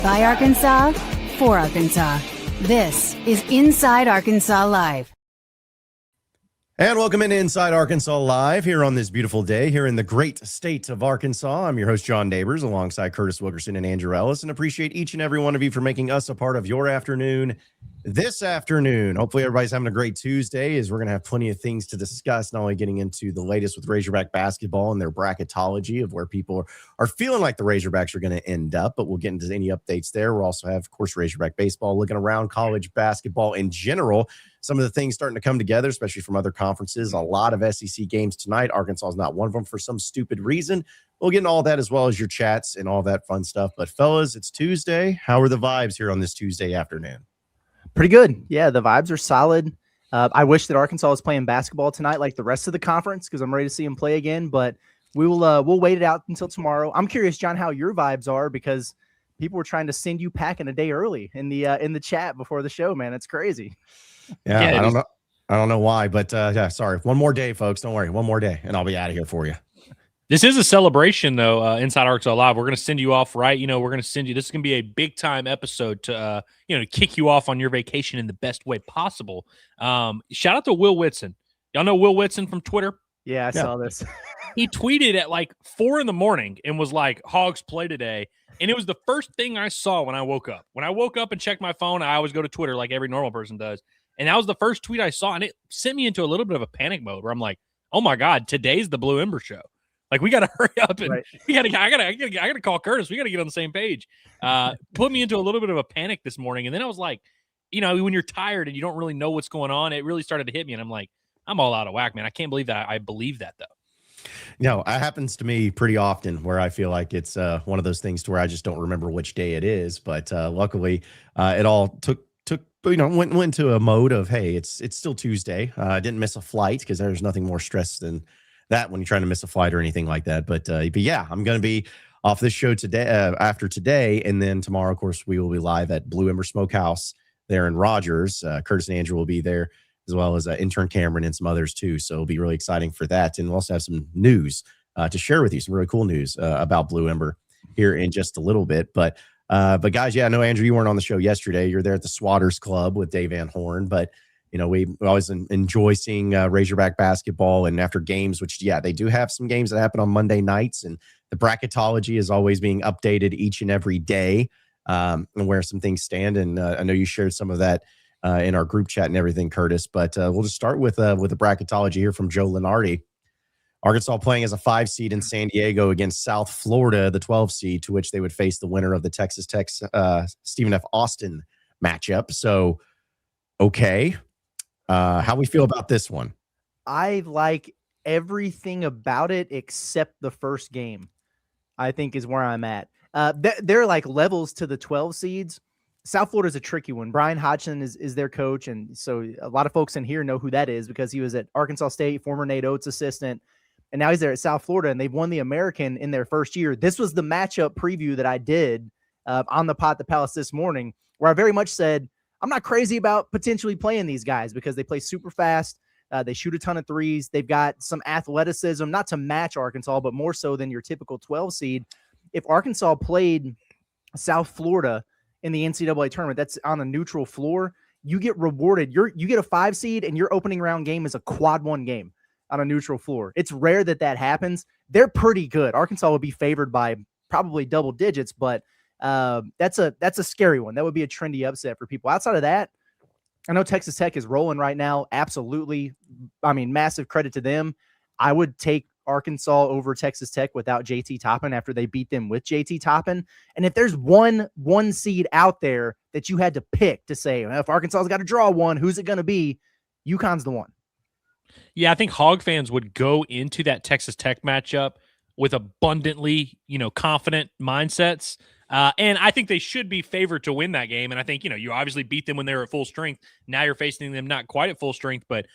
By Arkansas, for Arkansas. This is Inside Arkansas Live. And welcome into Inside Arkansas Live here on this beautiful day here in the great state of Arkansas. I'm your host, John Neighbors, alongside Curtis Wilkerson and Andrew Ellis, and appreciate each and every one of you for making us a part of your afternoon this afternoon. Hopefully everybody's having a great Tuesday, as we're going to have plenty of things to discuss, not only getting into the latest with Razorback basketball and their bracketology of where people are feeling like the Razorbacks are going to end up, but we'll get into any updates there. We'll also have, of course, Razorback baseball, looking around college basketball in general. Some of the things starting to come together, especially from other conferences. A lot of SEC games tonight. Arkansas is not one of them for some stupid reason. We'll get into all that as well as your chats and all that fun stuff. But fellas, it's Tuesday. How are the vibes here on this Tuesday afternoon? Pretty good. Yeah, the vibes are solid. I wish that Arkansas was playing basketball tonight like the rest of the conference, because I'm ready to see them play again. But we'll wait it out until tomorrow. I'm curious, John, how your vibes are, because people were trying to send you packing a day early in the chat before the show, man. It's crazy. Yeah, I don't know why, but yeah, sorry. One more day, folks. Don't worry. One more day, and I'll be out of here for you. This is a celebration, though, Inside Arkansas Live. We're going to send you off, right? We're going to send you – this is going to be a big-time episode to, to kick you off on your vacation in the best way possible. Shout out to Will Whitson. Y'all know Will Whitson from Twitter? Yeah, I saw this. He tweeted at like 4 in the morning and was like, Hogs play today. And it was the first thing I saw when I woke up. When I woke up and checked my phone, I always go to Twitter like every normal person does. And that was the first tweet I saw, and it sent me into a little bit of a panic mode where I'm like, oh, my God, today's the Blue Ember show. Like, we got to hurry up and right. I got to call Curtis. We got to get on the same page. Put me into a little bit of a panic this morning. And then I was like, when you're tired and you don't really know what's going on, it really started to hit me. And I'm like, I'm all out of whack, man. I can't believe that. I believe that, though. No, it happens to me pretty often where I feel like it's one of those things to where I just don't remember which day it is. But luckily, it all went to a mode of, hey, it's still Tuesday. I didn't miss a flight, because there's nothing more stress than that when you're trying to miss a flight or anything like that. But yeah, I'm going to be off this show today, after today. And then tomorrow, of course, we will be live at Blue Ember Smokehouse there in Rogers. Curtis and Andrew will be there, as well as intern Cameron and some others too. So it'll be really exciting for that. And we'll also have some news to share with you, some really cool news about Blue Ember here in just a little bit. But guys, yeah, I know, Andrew, you weren't on the show yesterday. You're there at the Swatters Club with Dave Van Horn, but we always enjoy seeing Razorback basketball, and after games, which, yeah, they do have some games that happen on Monday nights, and the bracketology is always being updated each and every day, and where some things stand. And I know you shared some of that in our group chat and everything, Curtis, but we'll just start with the bracketology here from Joe Lenardi. Arkansas playing as a 5 seed in San Diego against South Florida, the 12 seed, to which they would face the winner of the Texas Tech Stephen F. Austin matchup. So, okay. How we feel about this one? I like everything about it except the first game, I think, is where I'm at. There are like levels to the 12 seeds. South Florida is a tricky one. Brian Hodgson is their coach, and so a lot of folks in here know who that is, because he was at Arkansas State, former Nate Oates assistant, and now he's there at South Florida, and they've won the American in their first year. This was the matchup preview that I did on the Pot the Palace this morning, where I very much said, I'm not crazy about potentially playing these guys, because they play super fast. They shoot a ton of threes. They've got some athleticism, not to match Arkansas, but more so than your typical 12 seed. If Arkansas played South Florida in the NCAA tournament, that's on a neutral floor, you get rewarded. You get a 5 seed, and your opening round game is a quad 1 game on a neutral floor. It's rare that happens. They're pretty good. Arkansas would be favored by probably double digits, but that's a scary one. That would be a trendy upset for people. Outside of that, I know Texas Tech is rolling right now. Absolutely. I mean, massive credit to them. I would take Arkansas over Texas Tech without JT Toppin after they beat them with JT Toppin. And if there's one seed out there that you had to pick to say, well, if Arkansas's got to draw one, who's it going to be? UConn's the one. Yeah, I think Hog fans would go into that Texas Tech matchup with abundantly, confident mindsets. And I think they should be favored to win that game. And I think, you obviously beat them when they were at full strength. Now you're facing them not quite at full strength, but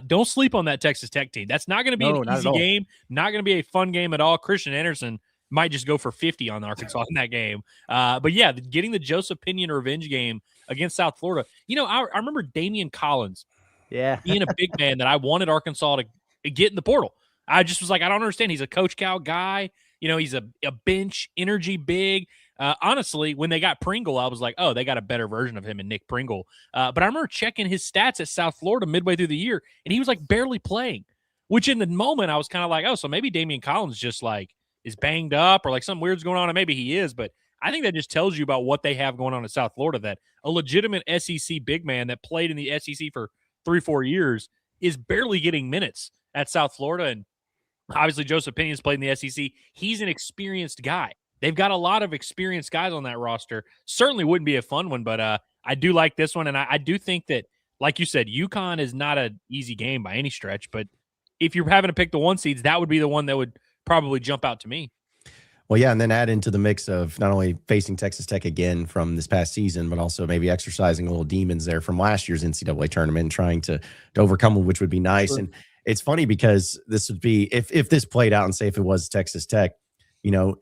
don't sleep on that Texas Tech team. That's not going to be an easy game, not going to be a fun game at all. Christian Anderson might just go for 50 on Arkansas in that game. But yeah, getting the Joseph Pinion revenge game against South Florida. I remember Damian Collins being a big man that I wanted Arkansas to get in the portal. I just was like, I don't understand. He's a Coach Cal guy. He's a bench energy big. Honestly, when they got Pringle, I was like, oh, they got a better version of him in Nick Pringle. But I remember checking his stats at South Florida midway through the year, and he was like barely playing, which in the moment I was kind of like, oh, so maybe Damian Collins just like is banged up or like something weird's going on, and maybe he is. But I think that just tells you about what they have going on in South Florida, that a legitimate SEC big man that played in the SEC for 3-4 years is barely getting minutes at South Florida. And obviously Joseph Pinion's played in the SEC. He's an experienced guy. They've got a lot of experienced guys on that roster. Certainly wouldn't be a fun one, but I do like this one. And I do think that, like you said, UConn is not an easy game by any stretch, but if you're having to pick the 1 seeds, that would be the one that would probably jump out to me. Well, yeah, and then add into the mix of not only facing Texas Tech again from this past season, but also maybe exercising little demons there from last year's NCAA tournament and trying to overcome them, which would be nice. Sure. And it's funny because this would be, if this played out and say if it was Texas Tech, you know,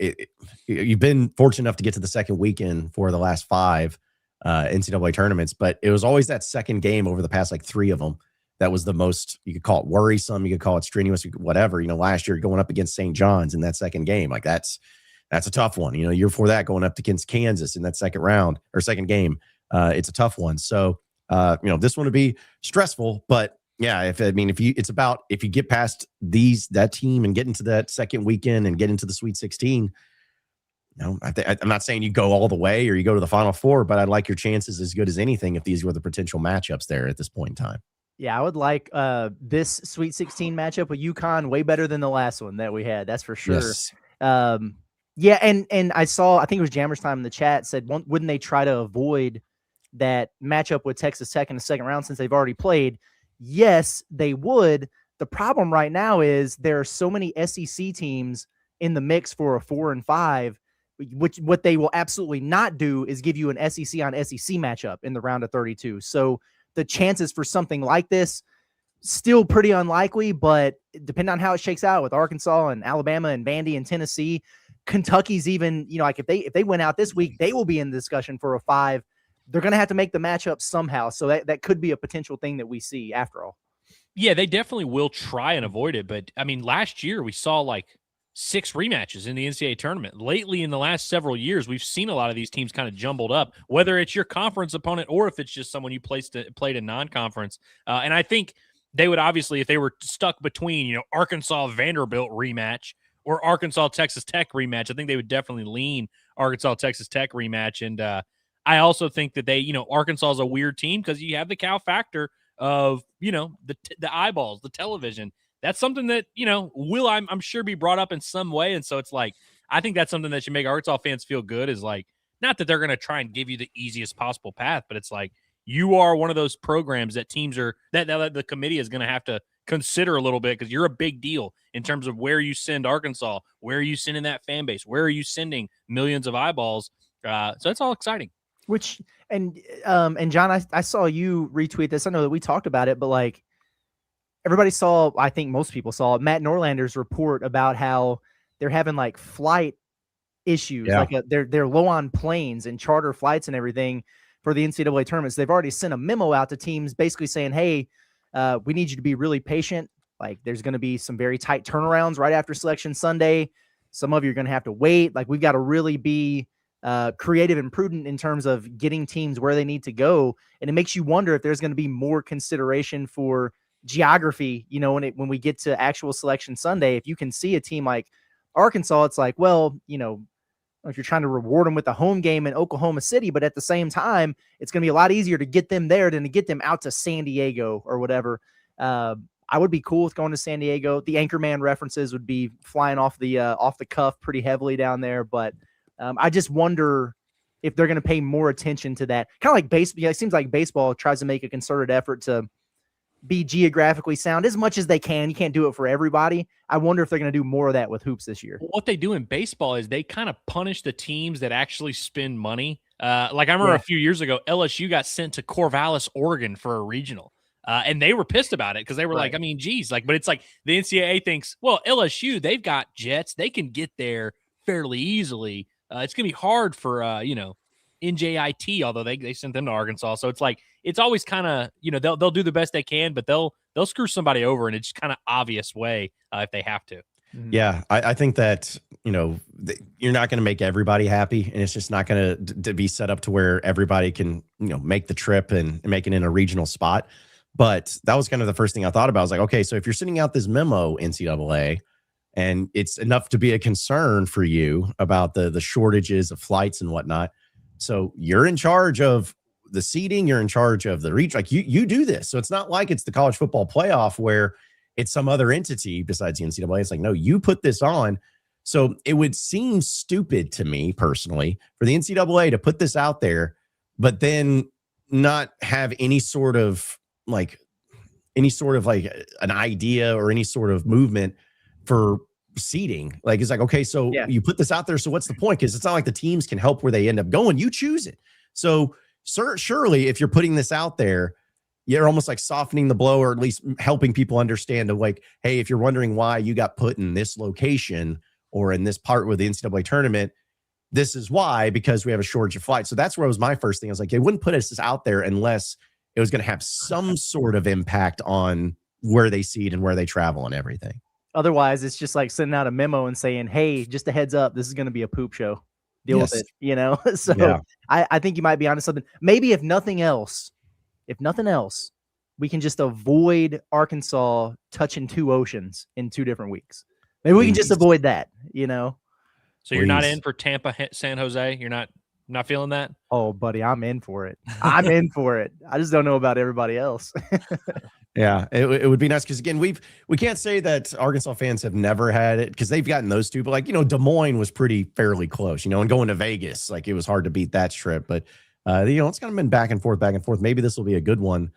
you've been fortunate enough to get to the second weekend for the last 5 NCAA tournaments, but it was always that second game over the past like 3 of them that was the most, you could call it worrisome, you could call it strenuous, whatever. You know, last year going up against St. John's in that second game, like that's a tough one. You know, year before that going up against Kansas in that second round or second game, it's a tough one. So, you know, this one would be stressful, but yeah, if you get past that team and get into that second weekend and get into the Sweet 16, you know, I'm not saying you go all the way or you go to the Final Four, but I'd like your chances as good as anything if these were the potential matchups there at this point in time. Yeah, I would like this Sweet 16 matchup with UConn way better than the last one that we had. That's for sure. Yes. Yeah, and I think it was Jammers Time in the chat said, wouldn't they try to avoid that matchup with Texas Tech in the second round since they've already played? Yes, they would. The problem right now is there are so many SEC teams in the mix for a 4 and 5, which what they will absolutely not do is give you an SEC on SEC matchup in the round of 32. So the chances for something like this still pretty unlikely, but depending on how it shakes out with Arkansas and Alabama and Vandy and Tennessee, Kentucky's even, you know, like if they went out this week, they will be in the discussion for a 5. They're going to have to make the matchup somehow. So that could be a potential thing that we see after all. Yeah, they definitely will try and avoid it. But I mean, last year we saw like 6 rematches in the NCAA tournament. Lately, in the last several years, we've seen a lot of these teams kind of jumbled up, whether it's your conference opponent or if it's just someone you played a non-conference. And I think they would obviously, if they were stuck between, you know, Arkansas Vanderbilt rematch or Arkansas Texas Tech rematch, I think they would definitely lean Arkansas Texas Tech rematch. And I also think that Arkansas is a weird team because you have the cow factor of, you know, the eyeballs, the television. That's something that, you know, will I'm sure be brought up in some way. And so it's like, I think that's something that should make Arkansas fans feel good, is like, not that they're going to try and give you the easiest possible path, but it's like, you are one of those programs that teams are that the committee is going to have to consider a little bit, because you're a big deal in terms of where you send Arkansas, where are you sending that fan base, where are you sending millions of eyeballs. So it's all exciting. Which, and John, I saw you retweet this. I know that we talked about it, but like everybody saw, I think most people saw Matt Norlander's report about how they're having like flight issues. Yeah. Like they're low on planes and charter flights and everything for the NCAA tournaments. They've already sent a memo out to teams basically saying, hey, we need you to be really patient. Like there's going to be some very tight turnarounds right after Selection Sunday. Some of you are going to have to wait. Like we've got to really be creative and prudent in terms of getting teams where they need to go. And it makes you wonder if there's going to be more consideration for geography, you know, when we get to actual Selection Sunday. If you can see a team like Arkansas, it's like, well, you know, if you're trying to reward them with a home game in Oklahoma City, but at the same time, it's going to be a lot easier to get them there than to get them out to San Diego or whatever. I would be cool with going to San Diego. The Anchorman references would be flying off the cuff pretty heavily down there, but I just wonder if they're going to pay more attention to that. Kind of like baseball. Yeah, it seems like baseball tries to make a concerted effort to be geographically sound as much as they can. You can't do it for everybody. I wonder if they're going to do more of that with hoops this year. What they do in baseball is they kind of punish the teams that actually spend money. Like I remember a few years ago, LSU got sent to Corvallis, Oregon for a regional. And they were pissed about it because they were like, I mean, geez, like, but it's like the NCAA thinks, well, LSU, they've got jets. They can get there fairly easily. It's going to be hard for, NJIT, although they sent them to Arkansas. So it's like, it's always kind of, you know, they'll do the best they can, but they'll screw somebody over in a just kind of obvious way if they have to. Yeah, I think that, you're not going to make everybody happy, and it's just not going to be set up to where everybody can, make the trip and make it in a regional spot. But that was kind of the first thing I thought about. I was like, okay, so if you're sending out this memo, NCAA, and it's enough to be a concern for you about the shortages of flights and whatnot, so you're in charge of the seating, you're in charge of the reach, like you do this. So it's not like it's the college football playoff where it's some other entity besides the NCAA. It's like, no, you put this on. So it would seem stupid to me personally for the NCAA to put this out there, but then not have any sort of like an idea or any sort of movement for seating. Like, it's like, okay, so you put this out there. So what's the point? Because it's not like the teams can help where they end up going. You choose it. So surely if you're putting this out there, you're almost like softening the blow, or at least helping people understand of like, hey, if you're wondering why you got put in this location or in this part with the NCAA tournament, this is why, because we have a shortage of flights. So that's where it was my first thing. I was like, they wouldn't put us out there unless it was going to have some sort of impact on where they seed and where they travel and everything. Otherwise, it's just like sending out a memo and saying, hey, just a heads up, this is going to be a poop show. Deal with it, So I think you might be onto something. Maybe if nothing else, we can just avoid Arkansas touching two oceans in 2 different weeks. Maybe we can just avoid that, So you're not in for Tampa, San Jose? You're not feeling that? Oh, buddy, I'm in for it. I'm in for it. I just don't know about everybody else. Yeah, it would be nice because, again, we can't say that Arkansas fans have never had it because they've gotten those two. But, like, Des Moines was fairly close, and going to Vegas, like, it was hard to beat that trip. But, it's kind of been back and forth. Maybe this will be a good one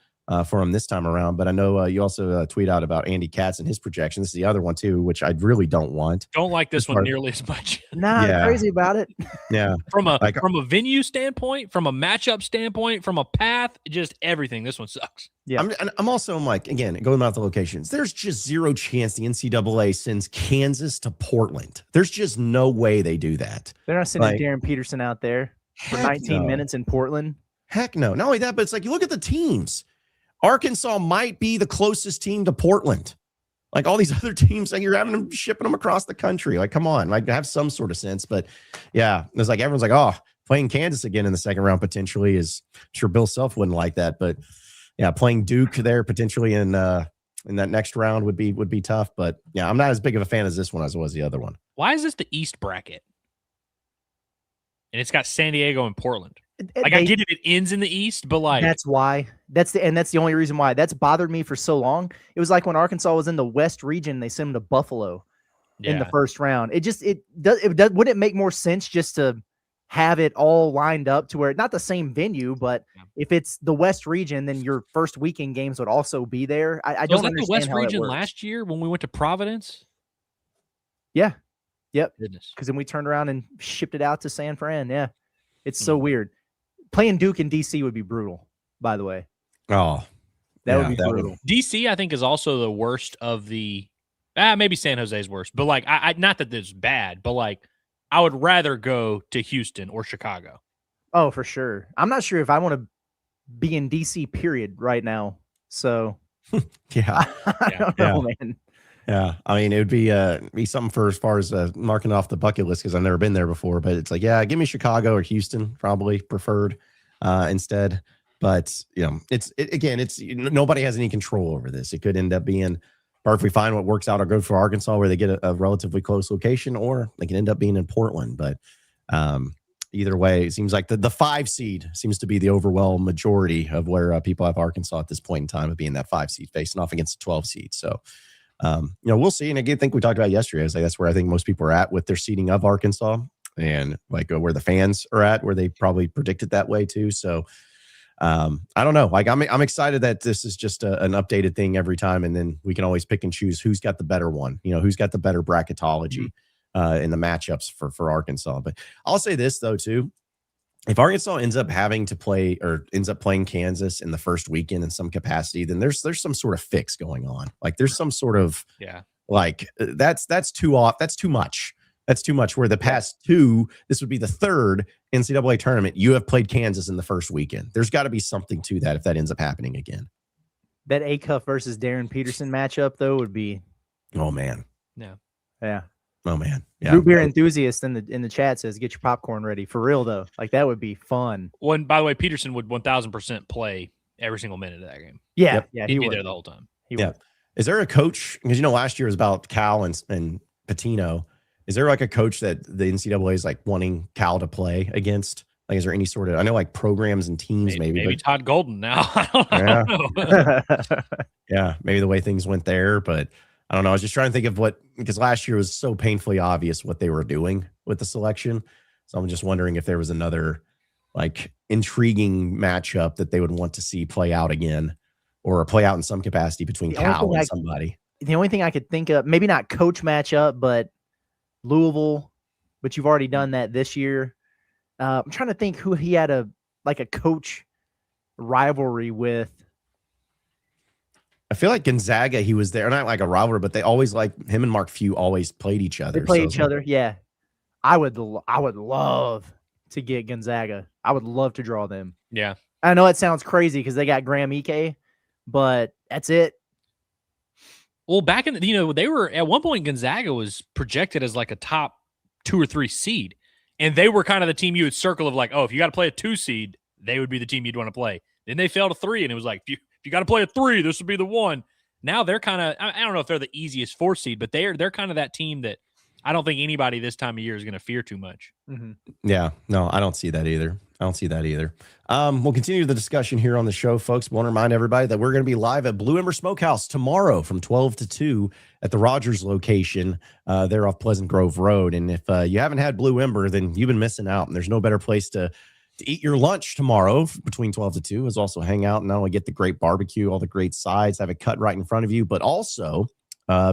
for him this time around. But I know you also tweet out about Andy Katz and his projection. This is the other one, too, which I really don't want. Don't like this one nearly as much. I'm crazy about it. Yeah. From a venue standpoint, from a matchup standpoint, from a path, just everything. This one sucks. Yeah. I'm also like, again, going about the locations, there's just zero chance the NCAA sends Kansas to Portland. There's just no way they do that. They're not sending Darren Peterson out there for 19 minutes in Portland. Heck no. Not only that, but it's like, you look at the teams. Arkansas might be the closest team to Portland. Like, all these other teams, like, you're having them shipping them across the country. Like, come on, like, have some sort of sense. But yeah, it's like everyone's like, oh, playing Kansas again in the second round potentially is, I'm sure Bill Self wouldn't like that. But yeah, playing Duke there potentially in that next round would be tough. But yeah, I'm not as big of a fan as this one as I was the other one. Why is this the East bracket? And it's got San Diego and Portland. Like, I get it ends in the East, but like, that's why. That's the only reason why. That's bothered me for so long. It was like when Arkansas was in the West region, they sent them to Buffalo in the first round. Wouldn't it make more sense just to have it all lined up to where, not the same venue, but if it's the West region, then your first weekend games would also be there. I don't understand the West how region works. last year when we went to Providence. Yeah. Yep. Goodness. Because then we turned around and shipped it out to San Fran. Yeah. It's so weird. Playing Duke in DC would be brutal, by the way. Oh, that would be brutal. DC, I think, is also the worst of the. Maybe San Jose's worst, but like, I not that it's bad, but like, I would rather go to Houston or Chicago. Oh, for sure. I'm not sure if I want to be in DC, period, right now. So, yeah, I don't know, man. Yeah, I mean, it would be something for as far as marking off the bucket list because I've never been there before. But it's like, yeah, give me Chicago or Houston, probably preferred instead. But it's nobody has any control over this. It could end up being perfectly fine. What works out are good for Arkansas, where they get a relatively close location, or they can end up being in Portland. But either way, it seems like the 5 seed seems to be the overwhelming majority of where people have Arkansas at this point in time of being that 5 seed facing off against the 12 seed. So. We'll see. And again, I think we talked about yesterday. I was like, that's where I think most people are at with their seeding of Arkansas, and like where the fans are at, where they probably predicted that way too. So I don't know. Like, I'm excited that this is just an updated thing every time, and then we can always pick and choose who's got the better one. Who's got the better bracketology in the matchups for Arkansas. But I'll say this though too. If Arkansas ends up having to play or ends up playing Kansas in the first weekend in some capacity, then there's some sort of fix going on. Like, there's some sort of like that's too off. That's too much. That's too much. Where the past 2, this would be the 3rd NCAA tournament you have played Kansas in the first weekend. There's got to be something to that if that ends up happening again. That Acuff versus Darren Peterson matchup though would be. Oh man. Yeah. Yeah. Oh man. Yeah. Root beer enthusiast in the chat says, "Get your popcorn ready." For real though, like that would be fun. Well, and by the way, Peterson would 1000% play every single minute of that game. Yeah, Yep. yeah, He'd he be would. there the whole time. He Yeah. would. Is there a coach? Because last year was about Cal and Patino. Is there like a coach that the NCAA is like wanting Cal to play against? Like, is there any sort of? I know like programs and teams maybe Maybe but, Todd Golden now. I don't know. yeah, maybe the way things went there, but I don't know. I was just trying to think of because last year was so painfully obvious what they were doing with the selection. So I'm just wondering if there was another like intriguing matchup that they would want to see play out again or play out in some capacity between Cal and somebody. The only thing I could think of, maybe not coach matchup, but Louisville, but you've already done that this year. I'm trying to think who he had a coach rivalry with. I feel like Gonzaga, he was there, not like a rivalry, but they always him and Mark Few always played each other. They play each other. Yeah. I would love to get Gonzaga. I would love to draw them. Yeah. I know it sounds crazy because they got Graham Ike, but that's it. Well, back in they were at one point, Gonzaga was projected as like a top 2 or 3 seed. And they were kind of the team you would circle of like, oh, if you got to play a 2 seed, they would be the team you'd want to play. Then they fell to 3, and it was like, if you got to play a 3, this would be the one. Now they're kind of, I don't know if they're the easiest 4 seed, but they're kind of that team that I don't think anybody this time of year is going to fear too much. Mm-hmm. Yeah, no, I don't see that either. We'll continue the discussion here on the show, folks. Want to remind everybody that we're going to be live at Blue Ember Smokehouse tomorrow from 12 to 2 at the Rogers location there off Pleasant Grove Road. And if you haven't had Blue Ember, then you've been missing out. And there's no better place to eat your lunch tomorrow between 12 to 2 is also hang out and not only get the great barbecue, all the great sides, have it cut right in front of you, but also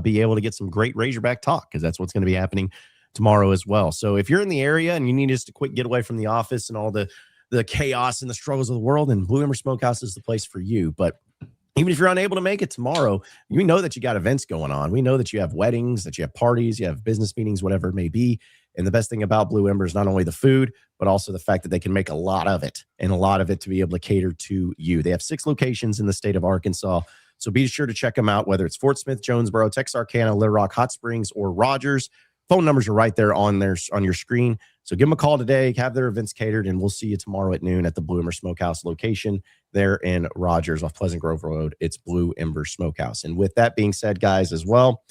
be able to get some great Razorback talk because that's what's going to be happening tomorrow as well. So if you're in the area and you need just a quick getaway from the office and all the chaos and the struggles of the world, and Blue Ember Smokehouse is the place for you. But even if you're unable to make it tomorrow, we know that you got events going on. We know that you have weddings, that you have parties, you have business meetings, whatever it may be. And the best thing about Blue Ember is not only the food, but also the fact that they can make a lot of it and a lot of it to be able to cater to you. They have 6 locations in the state of Arkansas. So be sure to check them out, whether it's Fort Smith, Jonesboro, Texarkana, Little Rock, Hot Springs, or Rogers. Phone numbers are right there on your screen. So give them a call today, have their events catered, and we'll see you tomorrow at noon at the Blue Ember Smokehouse location there in Rogers off Pleasant Grove Road. It's Blue Ember Smokehouse. And with that being said, guys, as well,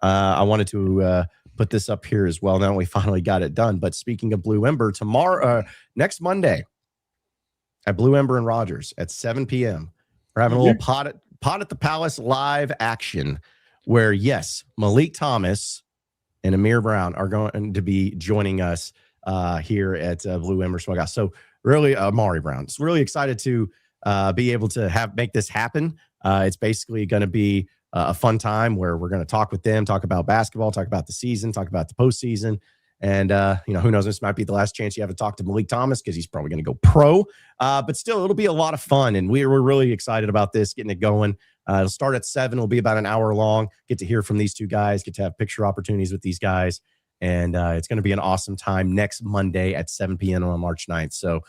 I wanted to put this up here as well. Now that we finally got it done. But speaking of Blue Ember, next Monday at Blue Ember and Rogers at 7 p.m., we're having a little pot at the Palace live action where, yes, Malik Thomas and Amir Brown are going to be joining us here at Blue Ember Smokehouse. So really, Amari Brown. It's really excited to be able to make this happen. It's basically going to be a fun time where we're going to talk with them, talk about basketball, talk about the season, talk about the postseason. And, who knows, this might be the last chance you have to talk to Malik Thomas because he's probably going to go pro. But still, it'll be a lot of fun. And we're really excited about this, getting it going. It'll start at 7. It'll be about an hour long. Get to hear from these two guys, get to have picture opportunities with these guys. And it's going to be an awesome time next Monday at 7 p.m. on March 9th. So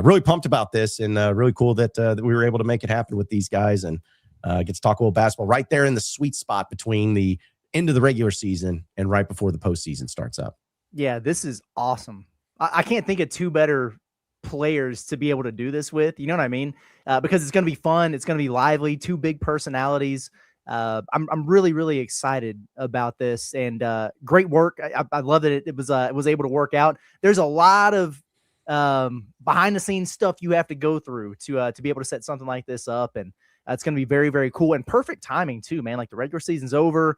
really pumped about this and really cool that we were able to make it happen with these guys and get to talk a little basketball right there in the sweet spot between the end of the regular season and right before the postseason starts up. Yeah, this is awesome. I can't think of 2 better players to be able to do this with. You know what I mean? Because it's going to be fun. It's going to be lively. 2 big personalities. I'm really, really excited about this and great work. I love that it was able to work out. There's a lot of behind the scenes stuff you have to go through to be able to set something like this up. And it's going to be very, very cool and perfect timing too, man. Like the regular season's over,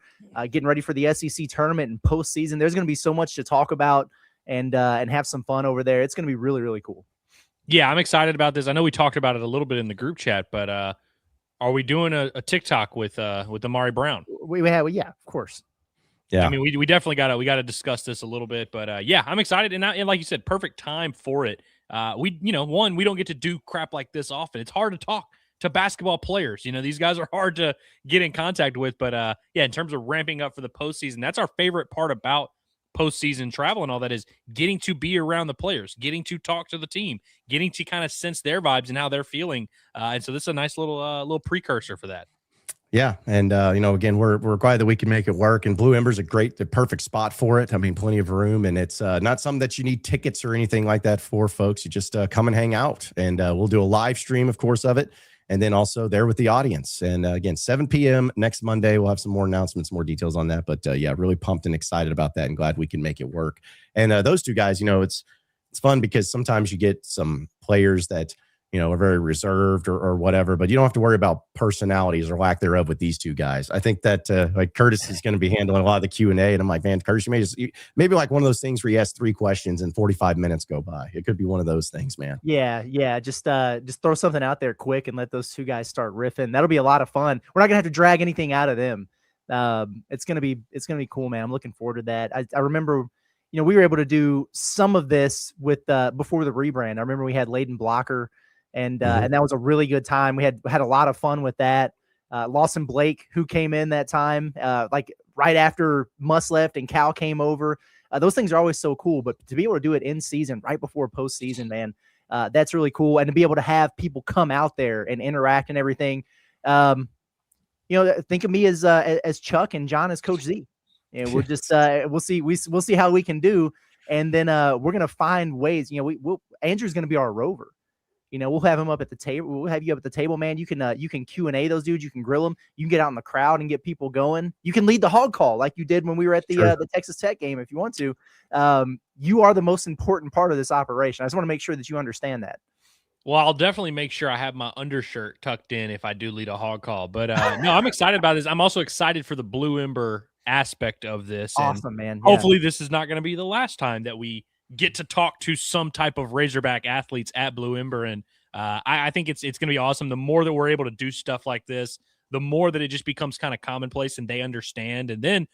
getting ready for the SEC tournament and postseason. There's going to be so much to talk about and have some fun over there. It's going to be really, really cool. Yeah, I'm excited about this. I know we talked about it a little bit in the group chat, but are we doing a TikTok with Amari Brown? We have, yeah, of course. Yeah, I mean, we definitely got to discuss this a little bit, but yeah, I'm excited, and like you said, perfect time for it. We don't get to do crap like this often. It's hard to talk to basketball players. These guys are hard to get in contact with, but yeah, in terms of ramping up for the postseason, that's our favorite part about postseason travel and all that is getting to be around the players, getting to talk to the team, getting to kind of sense their vibes and how they're feeling. And so this is a nice little precursor for that. Yeah, and again, we're glad that we can make it work. And Blue Ember's the perfect spot for it. I mean, plenty of room, and it's not something that you need tickets or anything like that for, folks. You just come and hang out, and we'll do a live stream, of course, of it, and then also there with the audience. And again, 7 p.m. next Monday, we'll have some more announcements, more details on that. But yeah, really pumped and excited about that, and glad we can make it work. And those two guys, it's fun because sometimes you get some players that are very reserved or whatever, but you don't have to worry about personalities or lack thereof with these two guys. I think that like Curtis is going to be handling a lot of the Q&A, and I'm like, man, Curtis, maybe like one of those things where you ask 3 questions and 45 minutes go by. It could be one of those things, man. Yeah. Just throw something out there quick and let those two guys start riffing. That'll be a lot of fun. We're not gonna have to drag anything out of them. It's gonna be cool, man. I'm looking forward to that. I remember, we were able to do some of this with before the rebrand. I remember we had Layden Blocker. And that was a really good time. We had a lot of fun with that. Lawson Blake, who came in that time, like right after Muss left and Cal came over. Those things are always so cool. But to be able to do it in season, right before postseason, man, that's really cool. And to be able to have people come out there and interact and everything. Think of me as Chuck and John as Coach Z. And we're just we'll see how we can do. And then we're gonna find ways. Andrew's gonna be our rover. We'll have him up at the table. We'll have you up at the table, man. You can Q&A those dudes. You can grill them. You can get out in the crowd and get people going. You can lead the hog call like you did when we were at the Texas Tech game if you want to. You are the most important part of this operation. I just want to make sure that you understand that. Well, I'll definitely make sure I have my undershirt tucked in if I do lead a hog call. But no, I'm excited about this. I'm also excited for the Blue Ember aspect of this. Awesome, and man. Hopefully this is not going to be the last time that we get to talk to some type of Razorback athletes at Blue Ember. And I think it's going to be awesome. The more that we're able to do stuff like this, the more that it just becomes kind of commonplace and they understand. And then,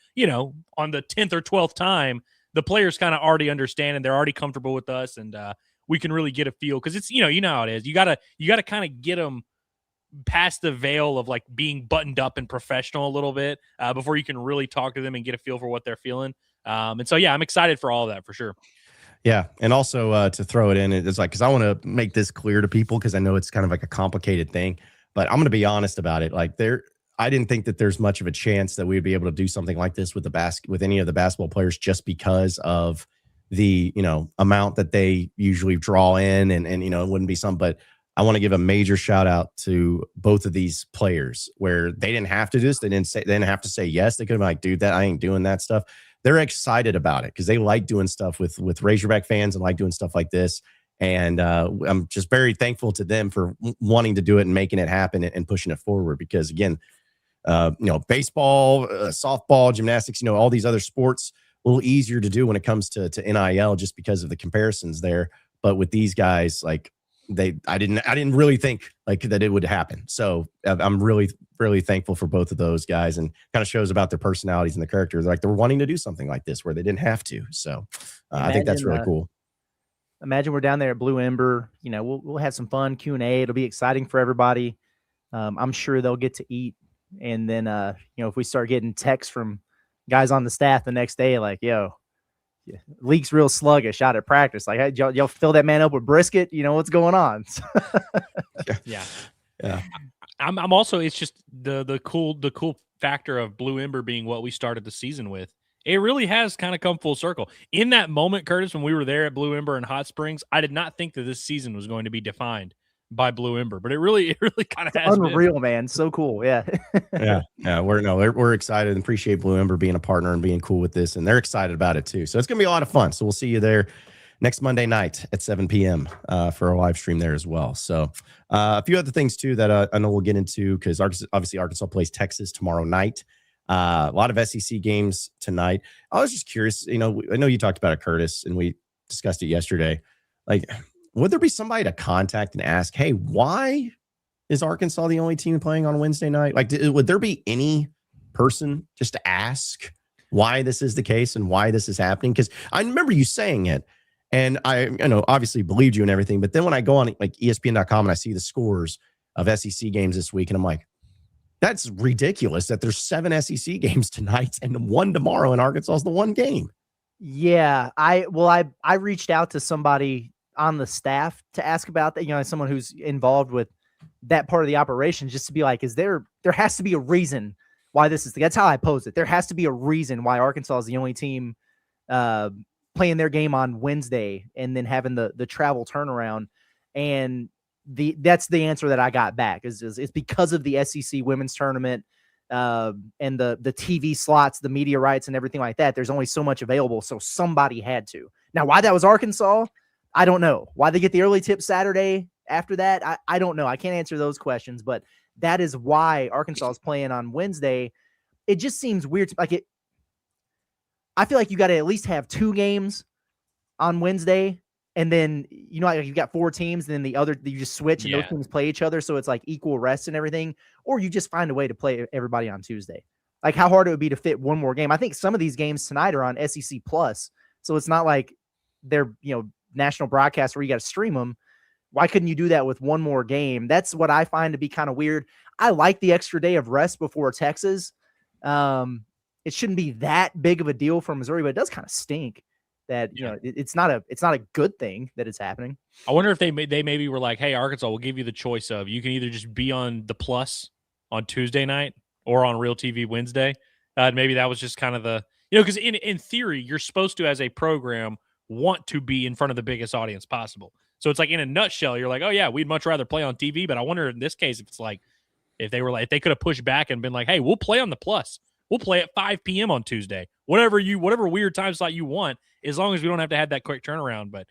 on the 10th or 12th time, the players kind of already understand and they're already comfortable with us. And we can really get a feel because it's, you know how it is. You gotta kind of get them past the veil of like being buttoned up and professional a little bit before you can really talk to them and get a feel for what they're feeling. And so, yeah, I'm excited for all of that for sure. Yeah. And also to throw it in, it's like, because I want to make this clear to people because I know it's kind of like a complicated thing, but I'm going to be honest about it. Like I didn't think that there's much of a chance that we'd be able to do something like this with with any of the basketball players just because of the, amount that they usually draw in and it wouldn't be something, but I want to give a major shout out to both of these players where they didn't have to do this. They didn't have to say yes. They could have been like, dude, I ain't doing that stuff. They're excited about it because they like doing stuff with Razorback fans and like doing stuff like this. And I'm just very thankful to them for wanting to do it and making it happen and pushing it forward. Because again, baseball, softball, gymnastics, all these other sports, a little easier to do when it comes to NIL just because of the comparisons there. But with these guys, like I didn't really think like that it would happen. So I'm really, really thankful for both of those guys, and kind of shows about their personalities and the characters. Like they're wanting to do something like this where they didn't have to. So I think that's really cool. Imagine we're down there at Blue Ember. We'll have some fun Q&A. It'll be exciting for everybody. I'm sure they'll get to eat. And then, if we start getting texts from guys on the staff the next day, like, yo, League's real sluggish out at practice. Like, hey, y'all fill that man up with brisket. What's going on? Yeah. I'm also, it's just the cool factor of Blue Ember being what we started the season with. It really has kind of come full circle. In that moment, Curtis, when we were there at Blue Ember in Hot Springs, I did not think that this season was going to be defined by Blue Ember, but it really kind of has unreal, been. Man. So cool. Yeah. Yeah. We're excited and appreciate Blue Ember being a partner and being cool with this. And they're excited about it too. So it's going to be a lot of fun. So we'll see you there next Monday night at 7 p.m. For a live stream there as well. So a few other things too that I know we'll get into, because obviously Arkansas plays Texas tomorrow night. A lot of SEC games tonight. I was just curious, I know you talked about it, Curtis, and we discussed it yesterday. Like, would there be somebody to contact and ask, hey, why is Arkansas the only team playing on Wednesday night? Like, would there be any person just to ask why this is the case and why this is happening? Because I remember you saying it, and I obviously believed you and everything. But then when I go on like ESPN.com and I see the scores of SEC games this week, and I'm like, that's ridiculous that there's 7 SEC games tonight and 1 tomorrow, and Arkansas is the one game. Yeah, I reached out to somebody on the staff to ask about that. Someone who's involved with that part of the operation, just to be like, there has to be a reason why this is. That's how I pose it. There has to be a reason why Arkansas is the only team playing their game on Wednesday and then having the travel turnaround. And that's the answer that I got back is because of the SEC women's tournament and the TV slots, the media rights and everything like that. There's only so much available. So somebody had to. Now, why that was Arkansas, I don't know. Why they get the early tip Saturday after that, I don't know. I can't answer those questions, but that is why Arkansas is playing on Wednesday. It just seems weird. I feel like you got to at least have 2 games on Wednesday. And then, like you've got 4 teams, and then you just switch and those teams play each other. So it's like equal rest and everything, or you just find a way to play everybody on Tuesday. Like how hard it would be to fit one more game. I think some of these games tonight are on SEC Plus. So it's not like they're, national broadcasts where you got to stream them. Why couldn't you do that with one more game? That's what I find to be kind of weird. I like the extra day of rest before Texas. It shouldn't be that big of a deal for Missouri, but it does kind of stink that, it's not a good thing that it's happening. I wonder if they maybe were like, hey, Arkansas, we'll give you the choice of, you can either just be on the Plus on Tuesday night or on Real TV Wednesday. Maybe that was just kind of the, because in theory, you're supposed to, as a program, want to be in front of the biggest audience possible. So it's like in a nutshell, you're like, oh yeah, we'd much rather play on TV. But I wonder in this case if it's like, if they could have pushed back and been like, hey, we'll play on the Plus. We'll play at 5 p.m. on Tuesday. Whatever weird time slot you want, as long as we don't have to have that quick turnaround. But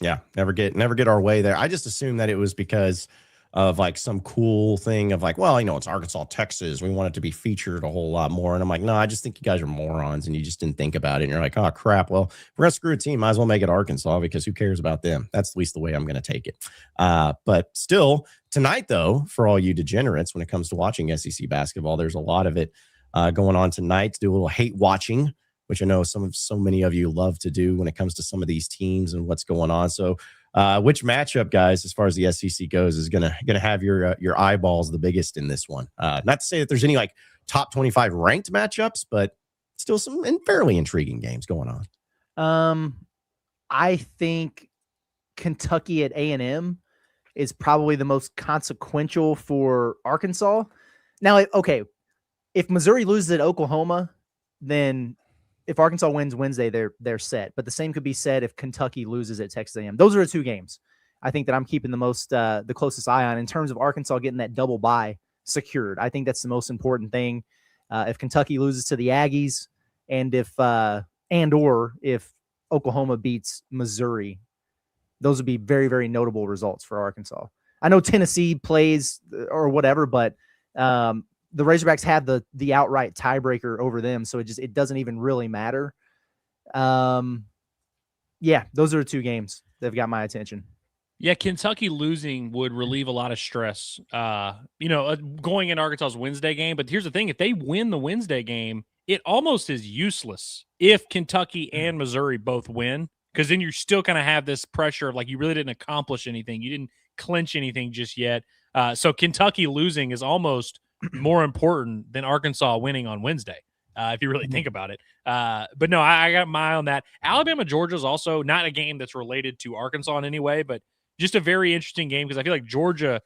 Yeah, never get our way there. I just assumed that it was because of like some cool thing of like, well, it's Arkansas, Texas. We want it to be featured a whole lot more. And I'm like, no, I just think you guys are morons and you just didn't think about it. And you're like, oh crap. Well, if we're gonna screw a team, might as well make it Arkansas because who cares about them? That's at least the way I'm gonna take it. But still, tonight though, for all you degenerates, when it comes to watching SEC basketball, there's a lot of it going on tonight. To do a little hate watching, which I know so many of you love to do when it comes to some of these teams and what's going on. So which matchup, guys, as far as the SEC goes, is gonna have your eyeballs the biggest in this one? Not to say that there's any like top 25 ranked matchups, but still some fairly intriguing games going on. I think Kentucky at A&M is probably the most consequential for Arkansas. Now, okay, if Missouri loses at Oklahoma, then if Arkansas wins Wednesday, they're set. But the same could be said if Kentucky loses at Texas A&M. Those are the 2 games I think that I'm keeping the closest eye on in terms of Arkansas getting that double bye secured. I think that's the most important thing. If Kentucky loses to the Aggies, and if Oklahoma beats Missouri, those would be very, very notable results for Arkansas. I know Tennessee plays or whatever, but the Razorbacks have the outright tiebreaker over them, so it doesn't even really matter. Those are the 2 games that have got my attention. Yeah, Kentucky losing would relieve a lot of stress, going in Arkansas's Wednesday game. But here's the thing. If they win the Wednesday game, it almost is useless if Kentucky and Missouri both win, because then you still kind of have this pressure of like you really didn't accomplish anything. You didn't clinch anything just yet. So Kentucky losing is almost more important than Arkansas winning on Wednesday, if you really think about it. But no, I got my eye on that. Alabama, Georgia is also not a game that's related to Arkansas in any way, but just a very interesting game because I feel like Georgia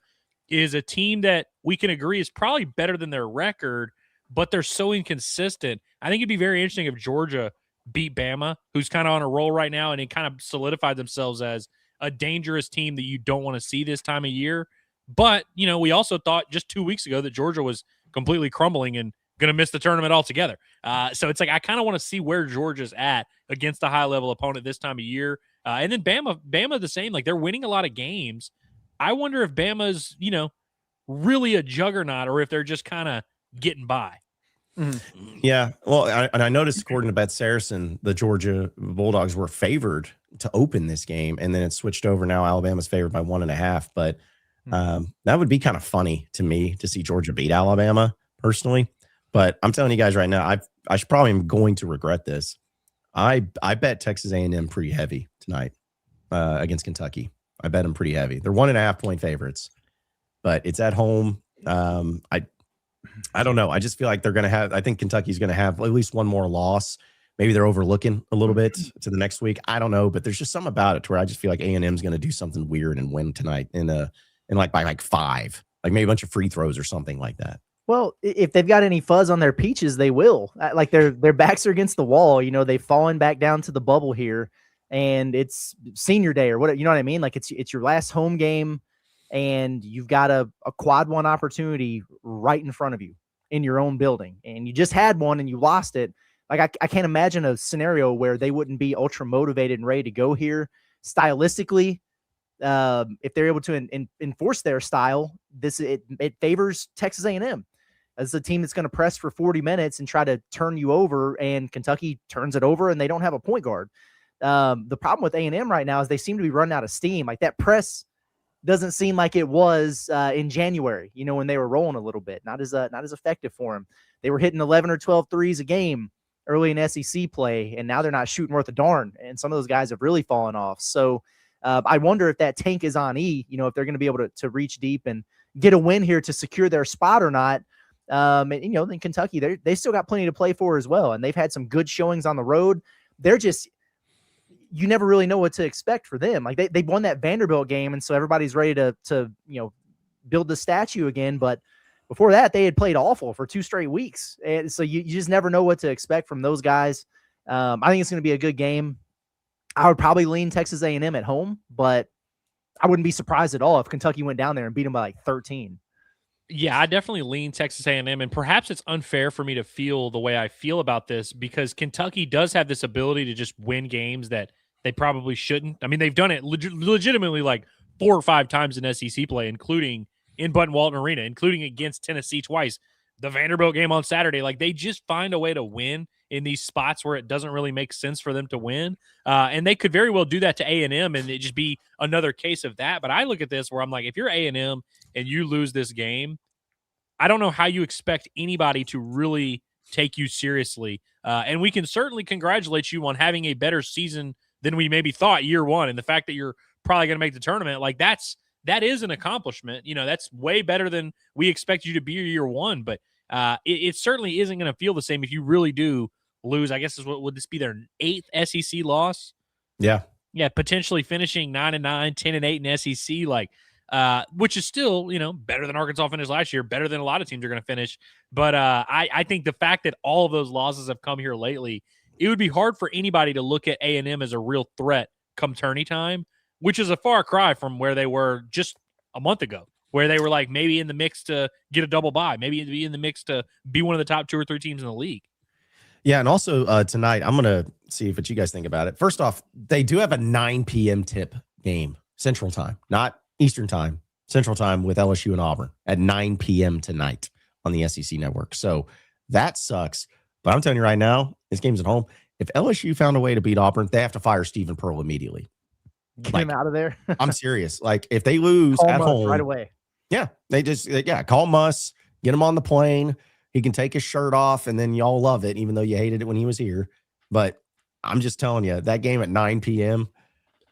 is a team that we can agree is probably better than their record, but they're so inconsistent. I think it'd be very interesting if Georgia beat Bama, who's kind of on a roll right now, and it kind of solidified themselves as a dangerous team that you don't want to see this time of year. But, we also thought just 2 weeks ago that Georgia was completely crumbling and going to miss the tournament altogether. So it's like I kind of want to see where Georgia's at against a high-level opponent this time of year. And then Bama the same. Like, they're winning a lot of games. I wonder if Bama's, really a juggernaut or if they're just kind of getting by. Mm-hmm. Yeah. Well, I noticed according to Bet Saracen, the Georgia Bulldogs were favored to open this game, and then it switched over. Now Alabama's favored by 1.5, but that would be kind of funny to me to see Georgia beat Alabama personally. But I'm telling you guys right now, I should probably am going to regret this. I bet Texas A&M pretty heavy tonight against Kentucky. I bet them pretty heavy. They're 1.5 point favorites, but it's at home. I don't know. I just feel like they're going to have, I think Kentucky's going to have at least one more loss. Maybe they're overlooking a little bit to the next week. I don't know, but there's just something about it to where I just feel like A&M is going to do something weird and win tonight in and like by like 5, like maybe a bunch of free throws or something like that. Well, if they've got any fuzz on their peaches, they will. Like their backs are against the wall. You know, they've fallen back down to the bubble here, and it's senior day or what. You know what I mean? Like it's your last home game, and you've got a quad one opportunity right in front of you in your own building, and you just had one and you lost it. Like I can't imagine a scenario where they wouldn't be ultra motivated and ready to go here stylistically. If they're able to enforce their style, it favors Texas A&M as a team that's going to press for 40 minutes and try to turn you over, and Kentucky turns it over and they don't have a point guard. The problem with A&M right now is they seem to be running out of steam. Like that press doesn't seem like it was in January, you know, when they were rolling a little bit, not as effective for them. They were hitting 11 or 12 threes a game early in SEC play, and now they're not shooting worth a darn. And some of those guys have really fallen off. So I wonder if that tank is on E, you know, if they're going to be able to reach deep and get a win here to secure their spot or not. And, you know, in Kentucky, they still got plenty to play for as well. And they've had some good showings on the road. They're just, you never really know what to expect for them. Like they won that Vanderbilt game. And so everybody's ready to, you know, build the statue again. But before that, they had played awful for 2 straight weeks. And so you just never know what to expect from those guys. I think it's going to be a good game. I would probably lean Texas A&M at home, but I wouldn't be surprised at all if Kentucky went down there and beat them by like 13. Yeah, I definitely lean Texas A&M, and perhaps it's unfair for me to feel the way I feel about this because Kentucky does have this ability to just win games that they probably shouldn't. I mean, they've done it legitimately like 4 or 5 times in SEC play, including in Walton Arena, including against Tennessee twice, the Vanderbilt game on Saturday. Like they just find a way to win in these spots where it doesn't really make sense for them to win. And they could very well do that to A&M and it just be another case of that. But I look at this where I'm like, if you're A&M and you lose this game, I don't know how you expect anybody to really take you seriously. And we can certainly congratulate you on having a better season than we maybe thought year one. And the fact that you're probably going to make the tournament, like that is an accomplishment. You know, that's way better than we expect you to be year one. But it certainly isn't going to feel the same if you really do lose. I guess would this be their 8th SEC loss? Yeah. Yeah, potentially finishing 9-9, 10-8 in SEC, like which is still, you know, better than Arkansas finished last year, better than a lot of teams are going to finish. But I think the fact that all of those losses have come here lately, it would be hard for anybody to look at A&M as a real threat come tourney time, which is a far cry from where they were just a month ago, where they were like maybe in the mix to get a double bye, maybe be in the mix to be one of the top 2 or 3 teams in the league. Yeah, and also tonight, I'm going to see what you guys think about it. First off, they do have a 9 p.m. tip game, Central Time, not Eastern Time, Central Time with LSU and Auburn at 9 p.m. tonight on the SEC Network. So that sucks. But I'm telling you right now, this game's at home. If LSU found a way to beat Auburn, they have to fire Stephen Pearl immediately. Get him out of there. I'm serious. Like if they lose at home right away. Yeah, call Muss, get him on the plane. He can take his shirt off, and then y'all love it, even though you hated it when he was here. But I'm just telling you, that game at 9 p.m.,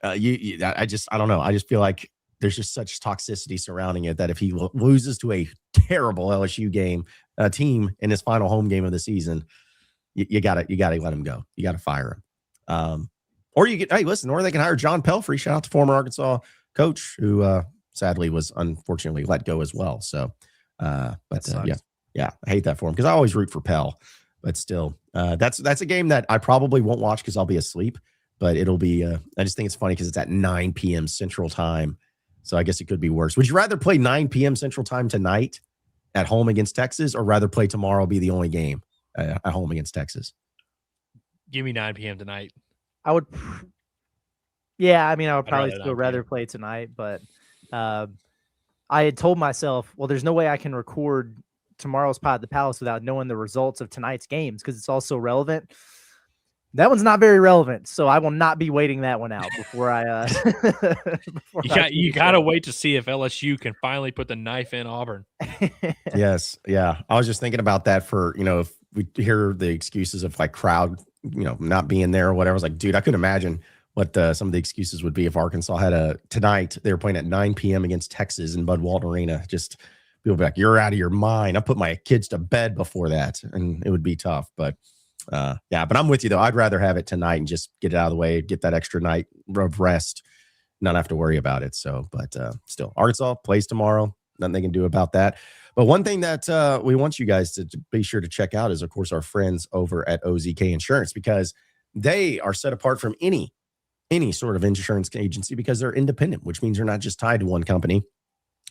I don't know. I just feel like there's just such toxicity surrounding it that if he loses to a terrible LSU team in his final home game of the season, you gotta let him go. You gotta fire him. Or they can hire John Pelfrey. Shout out to former Arkansas coach who sadly was unfortunately let go as well. So, yeah, I hate that for him because I always root for Pell, but still, that's a game that I probably won't watch because I'll be asleep. But it'll be. I just think it's funny because it's at 9 p.m. Central Time, so I guess it could be worse. Would you rather play 9 p.m. Central Time tonight at home against Texas, or rather play tomorrow be the only game at home against Texas? Give me 9 p.m. tonight. I would. Yeah, I mean, I would probably rather rather play tonight, but I had told myself, well, there's no way I can record tomorrow's Pod at the Palace without knowing the results of tonight's games because it's all so relevant. That one's not very relevant, so I will not be waiting that one out before I. You gotta wait to see if LSU can finally put the knife in Auburn. Yes, yeah. I was just thinking about that for if we hear the excuses of like crowd, not being there or whatever. I was like, dude, I couldn't imagine what some of the excuses would be if Arkansas had tonight. They were playing at 9 p.m. against Texas in Walton Arena. Just people be like, you're out of your mind. I put my kids to bed before that, and it would be tough. But but I'm with you though. I'd rather have it tonight and just get it out of the way, get that extra night of rest, not have to worry about it. So, but still, Arkansas plays tomorrow. Nothing they can do about that. But one thing that we want you guys to be sure to check out is, of course, our friends over at OZK Insurance, because they are set apart from any sort of insurance agency because they're independent, which means they're not just tied to one company.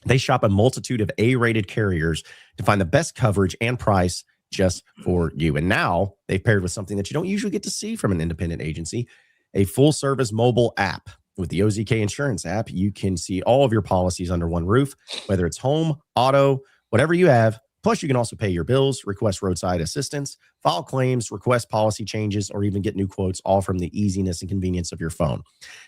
They shop a multitude of A-rated carriers to find the best coverage and price just for you. And now they've paired with something that you don't usually get to see from an independent agency, a full-service mobile app. With the OZK Insurance app, you can see all of your policies under one roof, whether it's home, auto, whatever you have. Plus, you can also pay your bills, request roadside assistance, file claims, request policy changes, or even get new quotes, all from the easiness and convenience of your phone.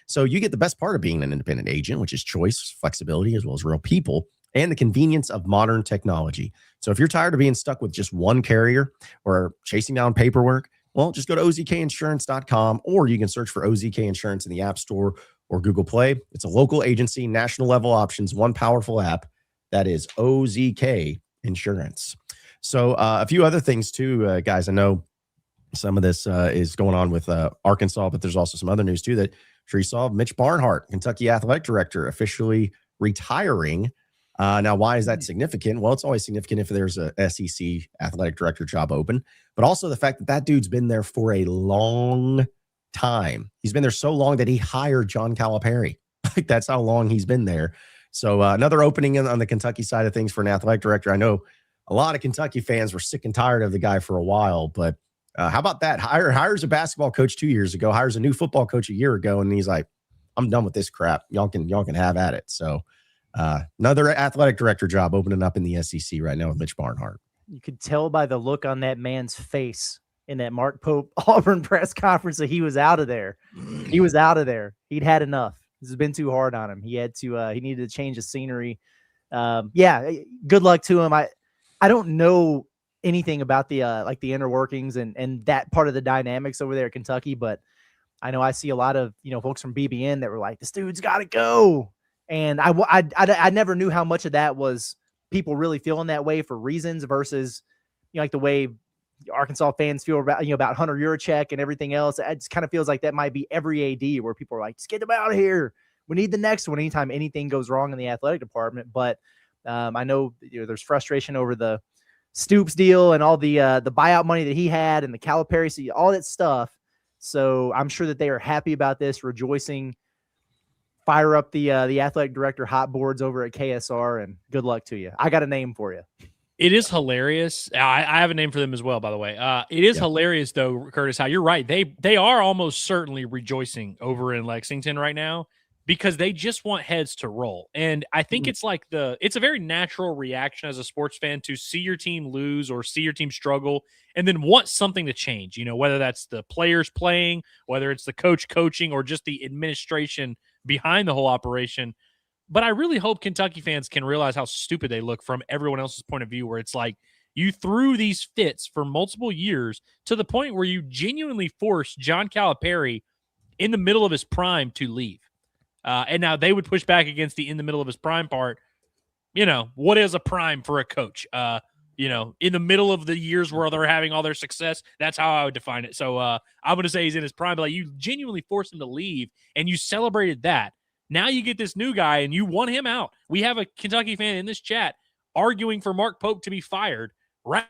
So you get the best part of being an independent agent, which is choice, flexibility, as well as real people, and the convenience of modern technology. So if you're tired of being stuck with just one carrier or chasing down paperwork, well, just go to ozkinsurance.com, or you can search for OZK Insurance in the App Store or Google Play. It's a local agency, national level options, one powerful app. That is OZK Insurance. So a few other things too, guys. I know some of this is going on with Arkansas, but there's also some other news too that I'm sure you saw. Mitch Barnhart, Kentucky athletic director, officially retiring. Now, why is that significant? Well, it's always significant if there's a SEC athletic director job open, but also the fact that that dude's been there for a long time. He's been there so long that he hired John Calipari. Like, that's how long he's been there. So another opening on the Kentucky side of things for an athletic director. I know a lot of Kentucky fans were sick and tired of the guy for a while, but how about that? Hires a basketball coach 2 years ago, hires a new football coach a year ago, and he's like, I'm done with this crap. Y'all can have at it. So another athletic director job opening up in the SEC right now with Mitch Barnhart. You could tell by the look on that man's face in that Mark Pope Auburn press conference that he was out of there. He was out of there. He'd had enough. This has been too hard on him. He had to. He needed to change the scenery. Yeah, good luck to him. I don't know anything about the like the inner workings and that part of the dynamics over there at Kentucky, but I know I see a lot of folks from BBN that were like, this dude's got to go. And I never knew how much of that was people really feeling that way for reasons versus like the way Arkansas fans feel about about Hunter Yurachek and everything else. It just kind of feels like that might be every AD where people are like, just get them out of here. We need the next one anytime anything goes wrong in the athletic department. But I know there's frustration over the Stoops deal and all the buyout money that he had and the Calipari, all that stuff. So I'm sure that they are happy about this, rejoicing. Fire up the athletic director hot boards over at KSR, and good luck to you. I got a name for you. It is hilarious. I have a name for them as well, by the way. It is hilarious, though, Curtis, how you're right. They are almost certainly rejoicing over in Lexington right now because they just want heads to roll. And I think it's like it's a very natural reaction as a sports fan to see your team lose or see your team struggle and then want something to change, whether that's the players playing, whether it's the coach coaching, or just the administration behind the whole operation. But I really hope Kentucky fans can realize how stupid they look from everyone else's point of view, where it's like you threw these fits for multiple years to the point where you genuinely forced John Calipari in the middle of his prime to leave. And now they would push back against the in the middle of his prime part. What is a prime for a coach? In the middle of the years where they're having all their success, that's how I would define it. So I'm going to say he's in his prime, but like you genuinely forced him to leave and you celebrated that. Now you get this new guy and you want him out. We have a Kentucky fan in this chat arguing for Mark Pope to be fired. Right?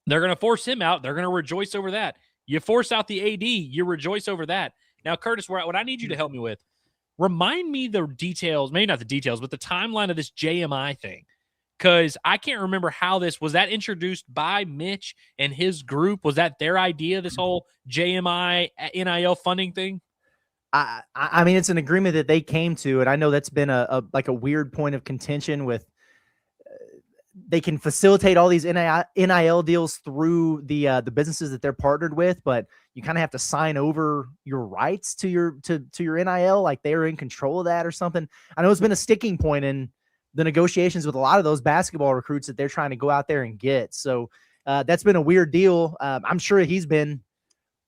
They're going to force him out. They're going to rejoice over that. You force out the AD, you rejoice over that. Now, Curtis, what I need you to help me with, remind me the details, maybe not the details, but the timeline of this JMI thing. Because I can't remember how was that introduced by Mitch and his group? Was that their idea, this whole JMI NIL funding thing? I mean, it's an agreement that they came to, and I know that's been a weird point of contention with. They can facilitate all these NIL deals through the businesses that they're partnered with, but you kind of have to sign over your rights to your NIL, like they're in control of that or something. I know it's been a sticking point in the negotiations with a lot of those basketball recruits that they're trying to go out there and get. So that's been a weird deal. I'm sure he's been.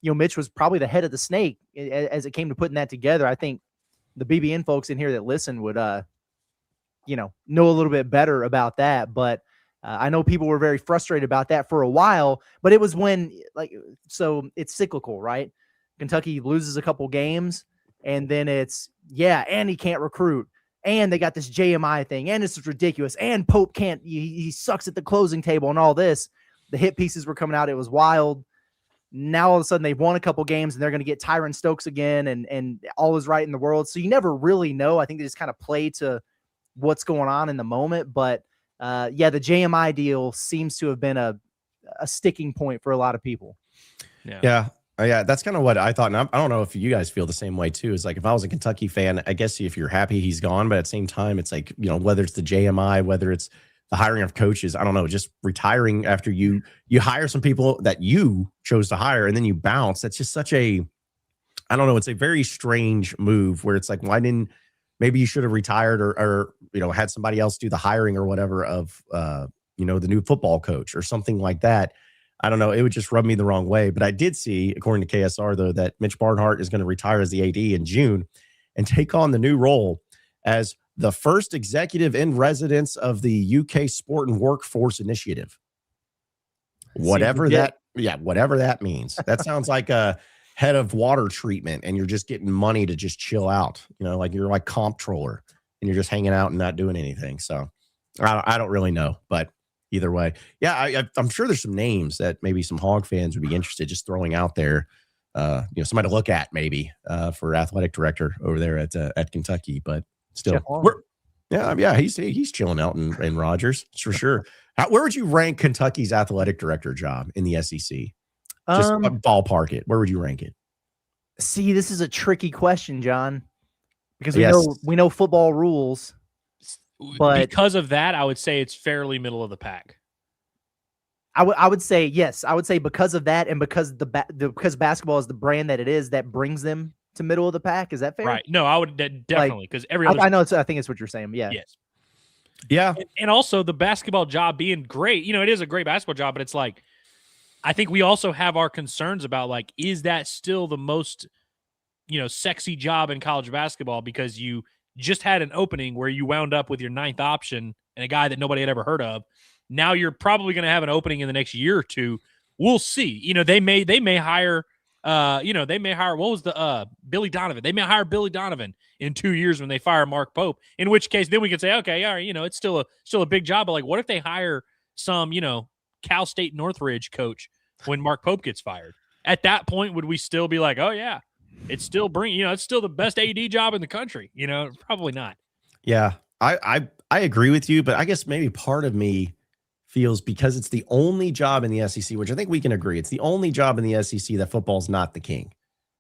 Mitch was probably the head of the snake as it came to putting that together. I think the BBN folks in here that listen would, know a little bit better about that. But I know people were very frustrated about that for a while. But it was when, so it's cyclical, right? Kentucky loses a couple games, And then it's, and he can't recruit. And they got this JMI thing. And it's ridiculous. And Pope can't, he sucks at the closing table and all this. The hit pieces were coming out. It was wild. Now all of a sudden they've won a couple games and they're going to get Tyron Stokes again and all is right in the world. So you never really know. I think they just kind of play to what's going on in the moment. But the JMI deal seems to have been a sticking point for a lot of people. Yeah. That's kind of what I thought. And I don't know if you guys feel the same way too. It's like, if I was a Kentucky fan, I guess if you're happy he's gone, but at the same time, it's like, whether it's the JMI, whether it's the hiring of coaches, I don't know, just retiring after you hire some people that you chose to hire and then you bounce. That's just such a, I don't know. It's a very strange move where it's like, maybe you should have retired or had somebody else do the hiring or whatever of, the new football coach or something like that. I don't know. It would just rub me the wrong way. But I did see, according to KSR, though, that Mitch Barnhart is going to retire as the AD in June and take on the new role as the first executive in residence of the UK Sport and Workforce Initiative. Whatever that means. That sounds like a head of water treatment and you're just getting money to just chill out. Like you're like comptroller and you're just hanging out and not doing anything. So I don't really know, but either way, I'm sure there's some names that maybe some Hog fans would be interested just throwing out there. Somebody to look at maybe for athletic director over there at Kentucky. But still, he's chilling out in Rogers for sure. Where would you rank Kentucky's athletic director job in the SEC? Just ballpark it. Where would you rank it? See, this is a tricky question, John, because we know football rules. But because of that, I would say it's fairly middle of the pack. I would say yes. I would say because of that, and because because basketball is the brand that it is, that brings them to middle of the pack. Is that fair? Right. No, I would definitely, because every other. I know. I think it's what you're saying. Yeah. Yes. Yeah. And also the basketball job being great. It is a great basketball job, but it's like, I think we also have our concerns about, like, is that still the most, sexy job in college basketball? Because you just had an opening where you wound up with your 9th option and a guy that nobody had ever heard of. Now you're probably going to have an opening in the next year or two. We'll see. They may hire, what was the Billy Donovan? They may hire Billy Donovan in 2 years when they fire Mark Pope, in which case then we can say, okay, all right, it's still a big job. But like, what if they hire some, Cal State Northridge coach when Mark Pope gets fired? At that point, would we still be like, oh yeah, it's still it's still the best AD job in the country? Probably not. Yeah, I agree with you, but I guess maybe part of me feels, because it's the only job in the SEC, which I think we can agree, it's the only job in the SEC that football's not the king.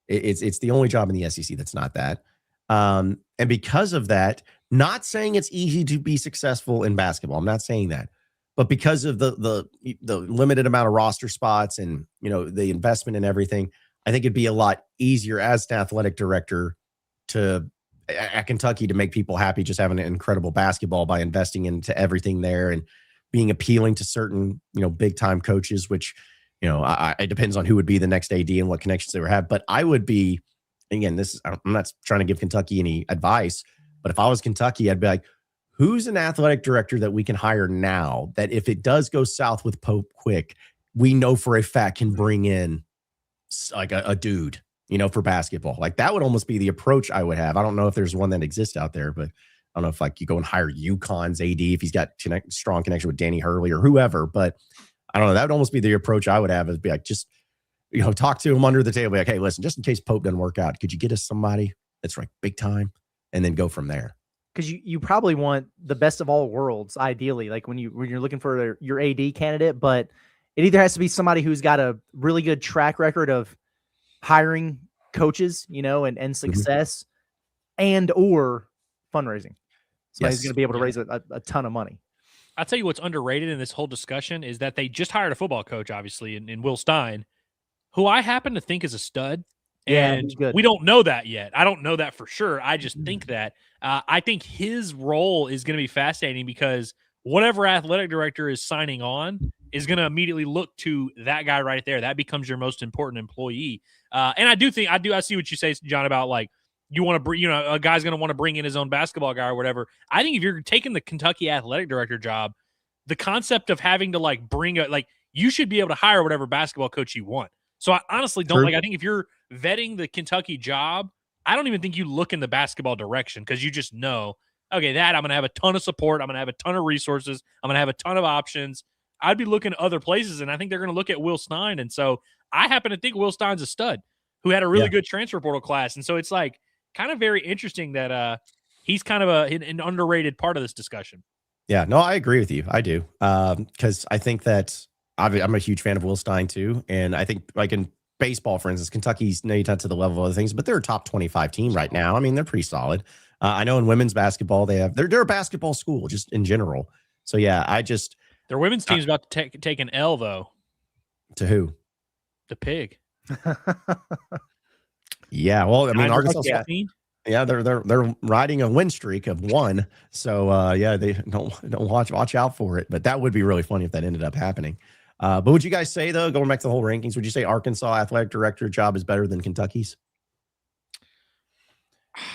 It's the only job in the SEC that's not that. And because of that, not saying it's easy to be successful in basketball. I'm not saying that. But because of the limited amount of roster spots and, the investment and everything, I think it'd be a lot easier as an athletic director at Kentucky to make people happy just having an incredible basketball by investing into everything there and being appealing to certain, big time coaches, which, it depends on who would be the next AD and what connections they would have. But I would be, again, I'm not trying to give Kentucky any advice, but if I was Kentucky, I'd be like, who's an athletic director that we can hire now that if it does go south with Pope quick, we know for a fact can bring in like a dude, for basketball? Like, that would almost be the approach I would have. I don't know if there's one that exists out there, but I don't know if like you go and hire UConn's AD if he's got strong connection with Danny Hurley or whoever, but I don't know. That would almost be the approach I would have, is be like, just, talk to him under the table. Be like, hey, listen, just in case Pope doesn't work out, could you get us somebody that's like big time, and then go from there? Because you probably want the best of all worlds, ideally, like when you're looking for your AD candidate, but it either has to be somebody who's got a really good track record of hiring coaches, and success, and or fundraising. Somebody's going to be able to raise a ton of money. I'll tell you what's underrated in this whole discussion is that they just hired a football coach, obviously, in Will Stein, who I happen to think is a stud. And we don't know that yet. I don't know that for sure. I just think that. I think his role is going to be fascinating, because whatever athletic director is signing on is going to immediately look to that guy right there. That becomes your most important employee. And I see what you say, John, about like, you want to bring, a guy's going to want to bring in his own basketball guy or whatever. I think if you're taking the Kentucky athletic director job, the concept of having to like you should be able to hire whatever basketball coach you want. So I honestly don't I think if you're vetting the Kentucky job, I don't even think you look in the basketball direction because you just know, okay, that I'm going to have a ton of support. I'm going to have a ton of resources. I'm going to have a ton of options. I'd be looking at other places, and I think they're going to look at Will Stein. And so I happen to think Will Stein's a stud who had a really good transfer portal class. And so it's like kind of very interesting that he's kind of an underrated part of this discussion. Yeah, no, I agree with you. I do. Because I think that I'm a huge fan of Will Stein too. And I think like in baseball, for instance, Kentucky's maybe not to the level of other things, but they're a top 25 team right now. I mean, they're pretty solid. I know in women's basketball, they're a basketball school just in general. So yeah, their women's team's about to take an L though. To who? The Pig. Yeah, well, I mean, Arkansas. Yeah, they're riding a win streak of 1. So yeah, they don't watch out for it. But that would be really funny if that ended up happening. But would you guys say though, going back to the whole rankings, would you say Arkansas athletic director job is better than Kentucky's?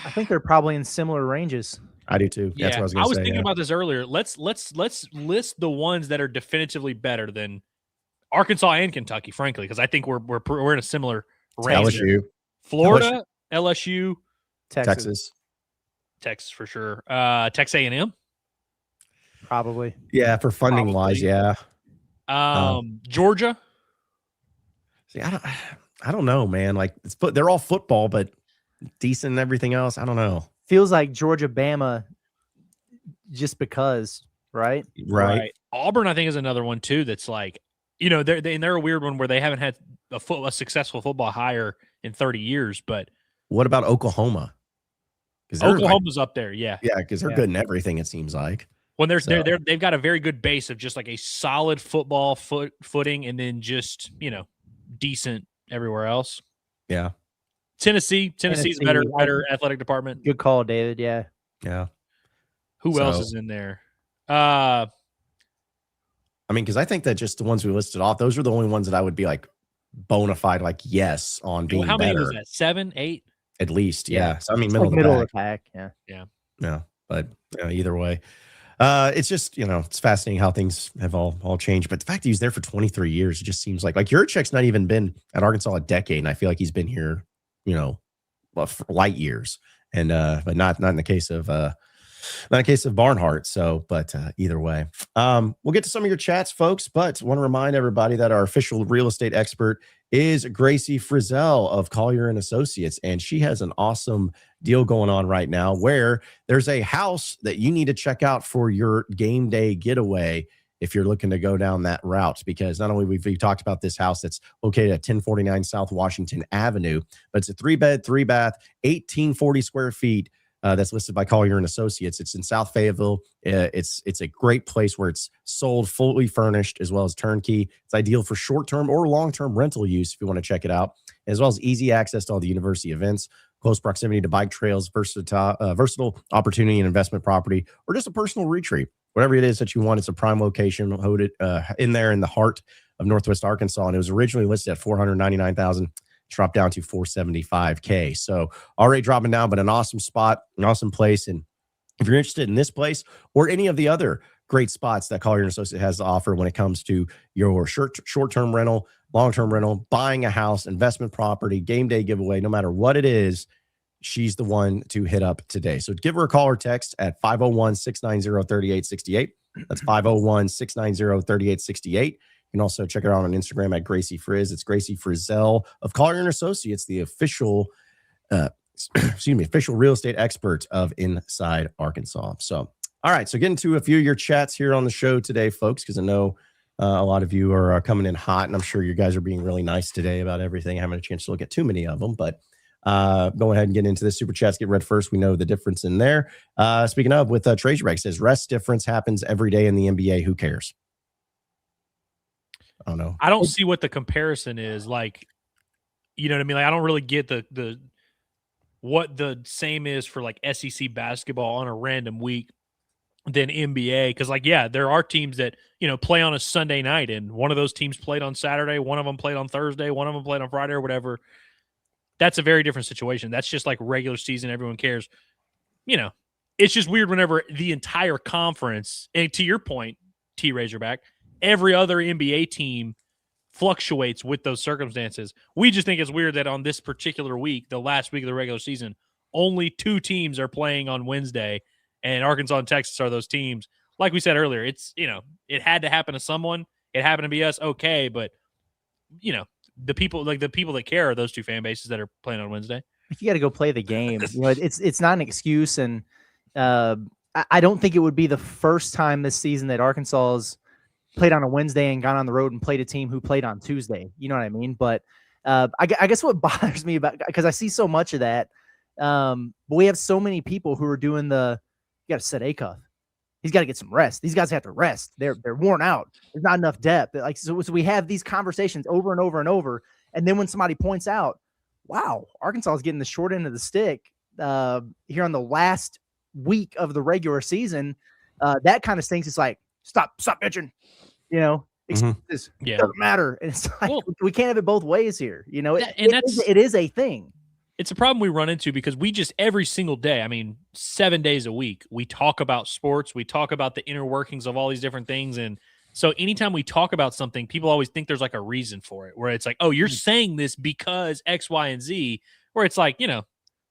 I think they're probably in similar ranges. I do too. Yeah, That's what I was thinking about this earlier. Let's list the ones that are definitively better than Arkansas and Kentucky, frankly, because I think we're in a similar range. LSU, Florida, LSU, Texas for sure. Texas A&M, probably. Yeah, for funding wise, yeah. Georgia. See, I don't know, man. Like they're all football, but decent and everything else. I don't know. Feels like Georgia, Bama, just because, right? Right. Auburn, I think, is another one too. That's like, they're a weird one where they haven't had a successful football hire in 30 years. But what about Oklahoma? Oklahoma's up there, yeah, because they're good in everything. It seems like when they've got a very good base of just like a solid football footing, and then just decent everywhere else. Yeah. Tennessee's better athletic department. Good call, David. Yeah. Who else is in there? I mean, because I think that just the ones we listed off, those are the only ones that I would be like bona fide, like yes on being how many better. was that? 7, 8? At least, yeah. So I mean, middle of the pack. Yeah. But either way, it's just it's fascinating how things have all changed. But the fact that he was there for 23 years, it just seems like Yurchek's not even been at Arkansas a decade, and I feel like he's been here, for light years, and but not in the case of Barnhart. So, but either way, we'll get to some of your chats, folks. But want to remind everybody that our official real estate expert is Gracie Frizzell of Collier and Associates, and she has an awesome deal going on right now where there's a house that you need to check out for your game day getaway if you're looking to go down that route, because not only we've talked about this house that's located at 1049 South Washington Avenue, but it's a 3-bed, 3-bath, 1840 square feet. That's listed by Collier and Associates. It's in South Fayetteville. It's a great place where it's sold fully furnished as well as turnkey. It's ideal for short-term or long-term rental use if you want to check it out, as well as easy access to all the university events, close proximity to bike trails, versatile opportunity and investment property, or just a personal retreat. Whatever it is that you want, it's a prime location in there in the heart of Northwest Arkansas, and it was originally listed at $499,000. Dropped down to $475K. So already dropping down, but an awesome spot, an awesome place. And if you're interested in this place or any of the other great spots that Collier & Associates has to offer when it comes to your short-term rental, long-term rental, buying a house, investment property, game day giveaway, no matter what it is, she's the one to hit up today. So give her a call or text at 501-690-3868. That's 501-690-3868. You can also check her out on Instagram at Gracie Frizz. It's Gracie Frizzell of Collier & Associates, the official real estate expert of Inside Arkansas. So, all right. So getting to a few of your chats here on the show today, folks, because I know a lot of you are coming in hot, and I'm sure you guys are being really nice today about everything. I haven't had a chance to look at too many of them, but go ahead and get into the super chats. Get read first. We know the difference in there. Speaking of, with Razorback says, rest difference happens every day in the NBA. Who cares? I don't know. I don't see what the comparison is like. You know what I mean? Like, I don't really get the what the same is for like SEC basketball on a random week than NBA. Because there are teams that play on a Sunday night, and one of those teams played on Saturday, one of them played on Thursday, one of them played on Friday or whatever. That's a very different situation. That's just like regular season. Everyone cares. It's just weird whenever the entire conference, and to your point, Razorback, every other NBA team fluctuates with those circumstances. We just think it's weird that on this particular week, the last week of the regular season, only 2 teams are playing on Wednesday, and Arkansas and Texas are those teams. Like we said earlier, it's, it had to happen to someone. It happened to be us, okay, but, the people that care are those 2 fan bases that are playing on Wednesday. You got to go play the game. It's not an excuse, and I don't think it would be the first time this season that Arkansas's played on a Wednesday and gone on the road and played a team who played on Tuesday. You know what I mean? But I guess what bothers me about, because I see so much of that, but we have so many people who are doing you got to set Acuff. He's got to get some rest. These guys have to rest. They're worn out. There's not enough depth. So we have these conversations over and over and over. And then when somebody points out, wow, Arkansas is getting the short end of the stick here on the last week of the regular season, that kind of stinks. It's like, stop bitching. Excuses. Yeah. Doesn't matter. And it's like, we can't have it both ways here. It is a thing. It's a problem we run into because we just every single day, 7 days a week, we talk about sports. We talk about the inner workings of all these different things. And so anytime we talk about something, people always think there's like a reason for it, where it's like, oh, you're saying this because X, Y, and Z, where it's like,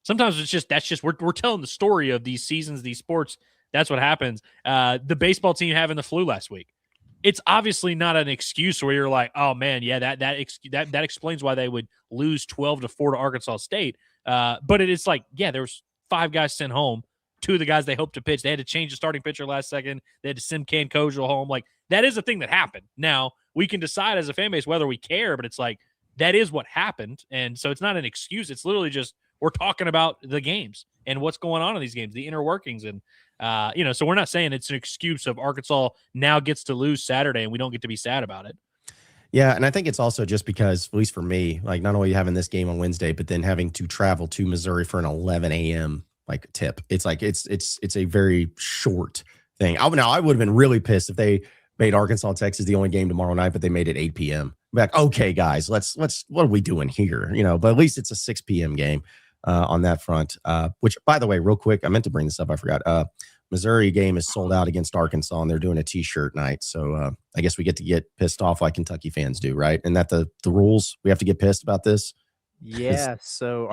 sometimes that's just we're telling the story of these seasons, these sports. That's what happens. The baseball team having the flu last week. It's obviously not an excuse where you're like, oh man, yeah, that explains why they would lose 12-4 to Arkansas State. But it's like, yeah, there was 5 guys sent home. 2 of the guys they hoped to pitch, they had to change the starting pitcher last second. They had to send Ken Kojal home. Like, that is a thing that happened. Now we can decide as a fan base whether we care, but it's like, that is what happened. And so it's not an excuse. It's literally just, we're talking about the games and what's going on in these games, the inner workings. And, so we're not saying it's an excuse of Arkansas now gets to lose Saturday and we don't get to be sad about it. Yeah, and I think it's also just because, at least for me, like not only having this game on Wednesday, but then having to travel to Missouri for an 11 a.m. like tip. It's like it's a very short thing. I would have been really pissed if they made Arkansas Texas the only game tomorrow night, but they made it 8 p.m. Like, okay, guys, let's what are we doing here? But at least it's a 6 p.m. game on that front. Which, by the way, real quick, I meant to bring this up. I forgot. Missouri game is sold out against Arkansas, and they're doing a T-shirt night. So I guess we get to get pissed off like Kentucky fans do, right? And that the rules, we have to get pissed about this. Yeah. So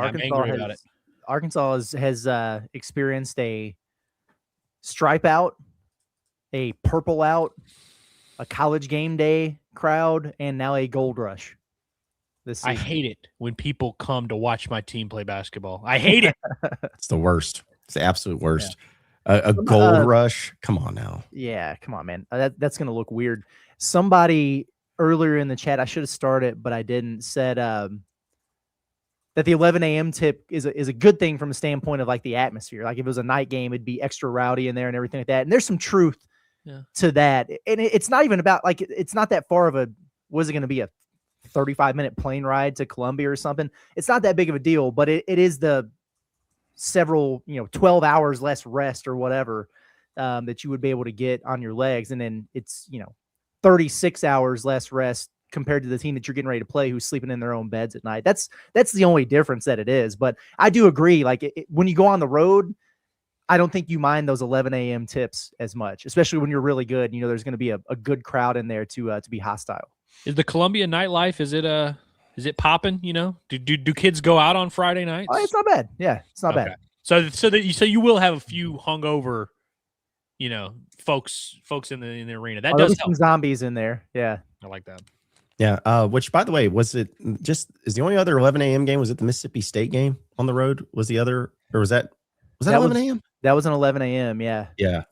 Arkansas has experienced a stripe out, a purple out, a college game day crowd, and now a gold rush. I hate it when people come to watch my team play basketball. I hate it. It's the worst. It's the absolute worst. Yeah. A gold rush. Come on now. Yeah, come on, man. That's going to look weird. Somebody earlier in the chat, I should have started, but I didn't, said that the 11 a.m. tip is a good thing from a standpoint of like the atmosphere. Like if it was a night game, it'd be extra rowdy in there and everything like that. And there's some truth to that. And it's not even about like, it's not that far of a, was it going to be a 35-minute plane ride to Columbia or something? It's not that big of a deal, but it is the several 12 hours less rest or whatever that you would be able to get on your legs, and then it's 36 hours less rest compared to the team that you're getting ready to play who's sleeping in their own beds at night. That's the only difference that it is. But I do agree, like when you go on the road, I don't think you mind those 11 a.m. tips as much, especially when you're really good. There's going to be a good crowd in there to be hostile. Is the Columbia nightlife, is it popping? Do kids go out on Friday nights? Oh, it's not bad. Yeah, it's not bad. So you will have a few hungover, folks in the arena. That does help. Some zombies in there. Yeah, I like that. Yeah. Which, by the way, is the only other 11 a.m. game? Was it the Mississippi State game on the road? Was the other, or was that 11 a.m.? That was an 11 a.m. Yeah. Yeah.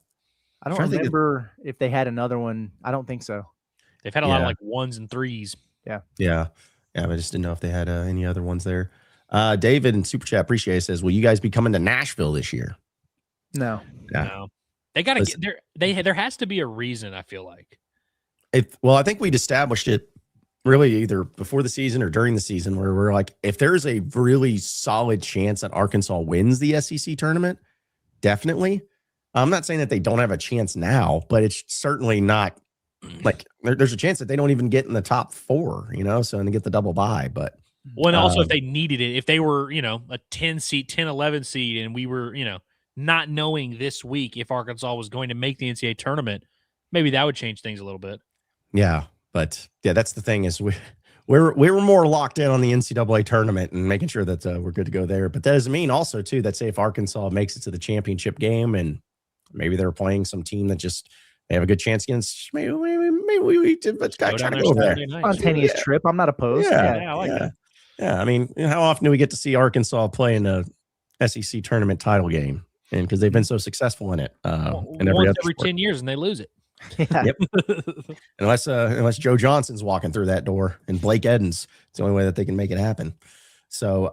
I don't remember if they had another one. I don't think so. They've had a lot of like 1s and 3s. Yeah. Yeah. Yeah. I just didn't know if they had any other ones there. David in Super Chat, appreciate it, says, will you guys be coming to Nashville this year? No. Yeah. No. They got to get there. There has to be a reason, I feel like. I think we'd established it really either before the season or during the season, where we're like, if there's a really solid chance that Arkansas wins the SEC tournament, definitely. I'm not saying that they don't have a chance now, but it's certainly not like there's a chance that they don't even get in the top 4, so and they get the double bye. But and also if they needed it, if they were, a 10 seed, 10, 11 seed, and we were, not knowing this week if Arkansas was going to make the NCAA tournament, maybe that would change things a little bit. Yeah. But yeah, that's the thing is we were more locked in on the NCAA tournament and making sure that we're good to go there. But that doesn't mean also too that say if Arkansas makes it to the championship game and maybe they're playing some team that just they have a good chance against, maybe we let's try to go over there. Spontaneous trip. I'm not opposed. Yeah, I like that. Yeah, I mean, how often do we get to see Arkansas play in a SEC tournament title game? And because they've been so successful in it, and every 10 years, and they lose it. Yeah. Yep. unless Joe Johnson's walking through that door and Blake Edens, it's the only way that they can make it happen. So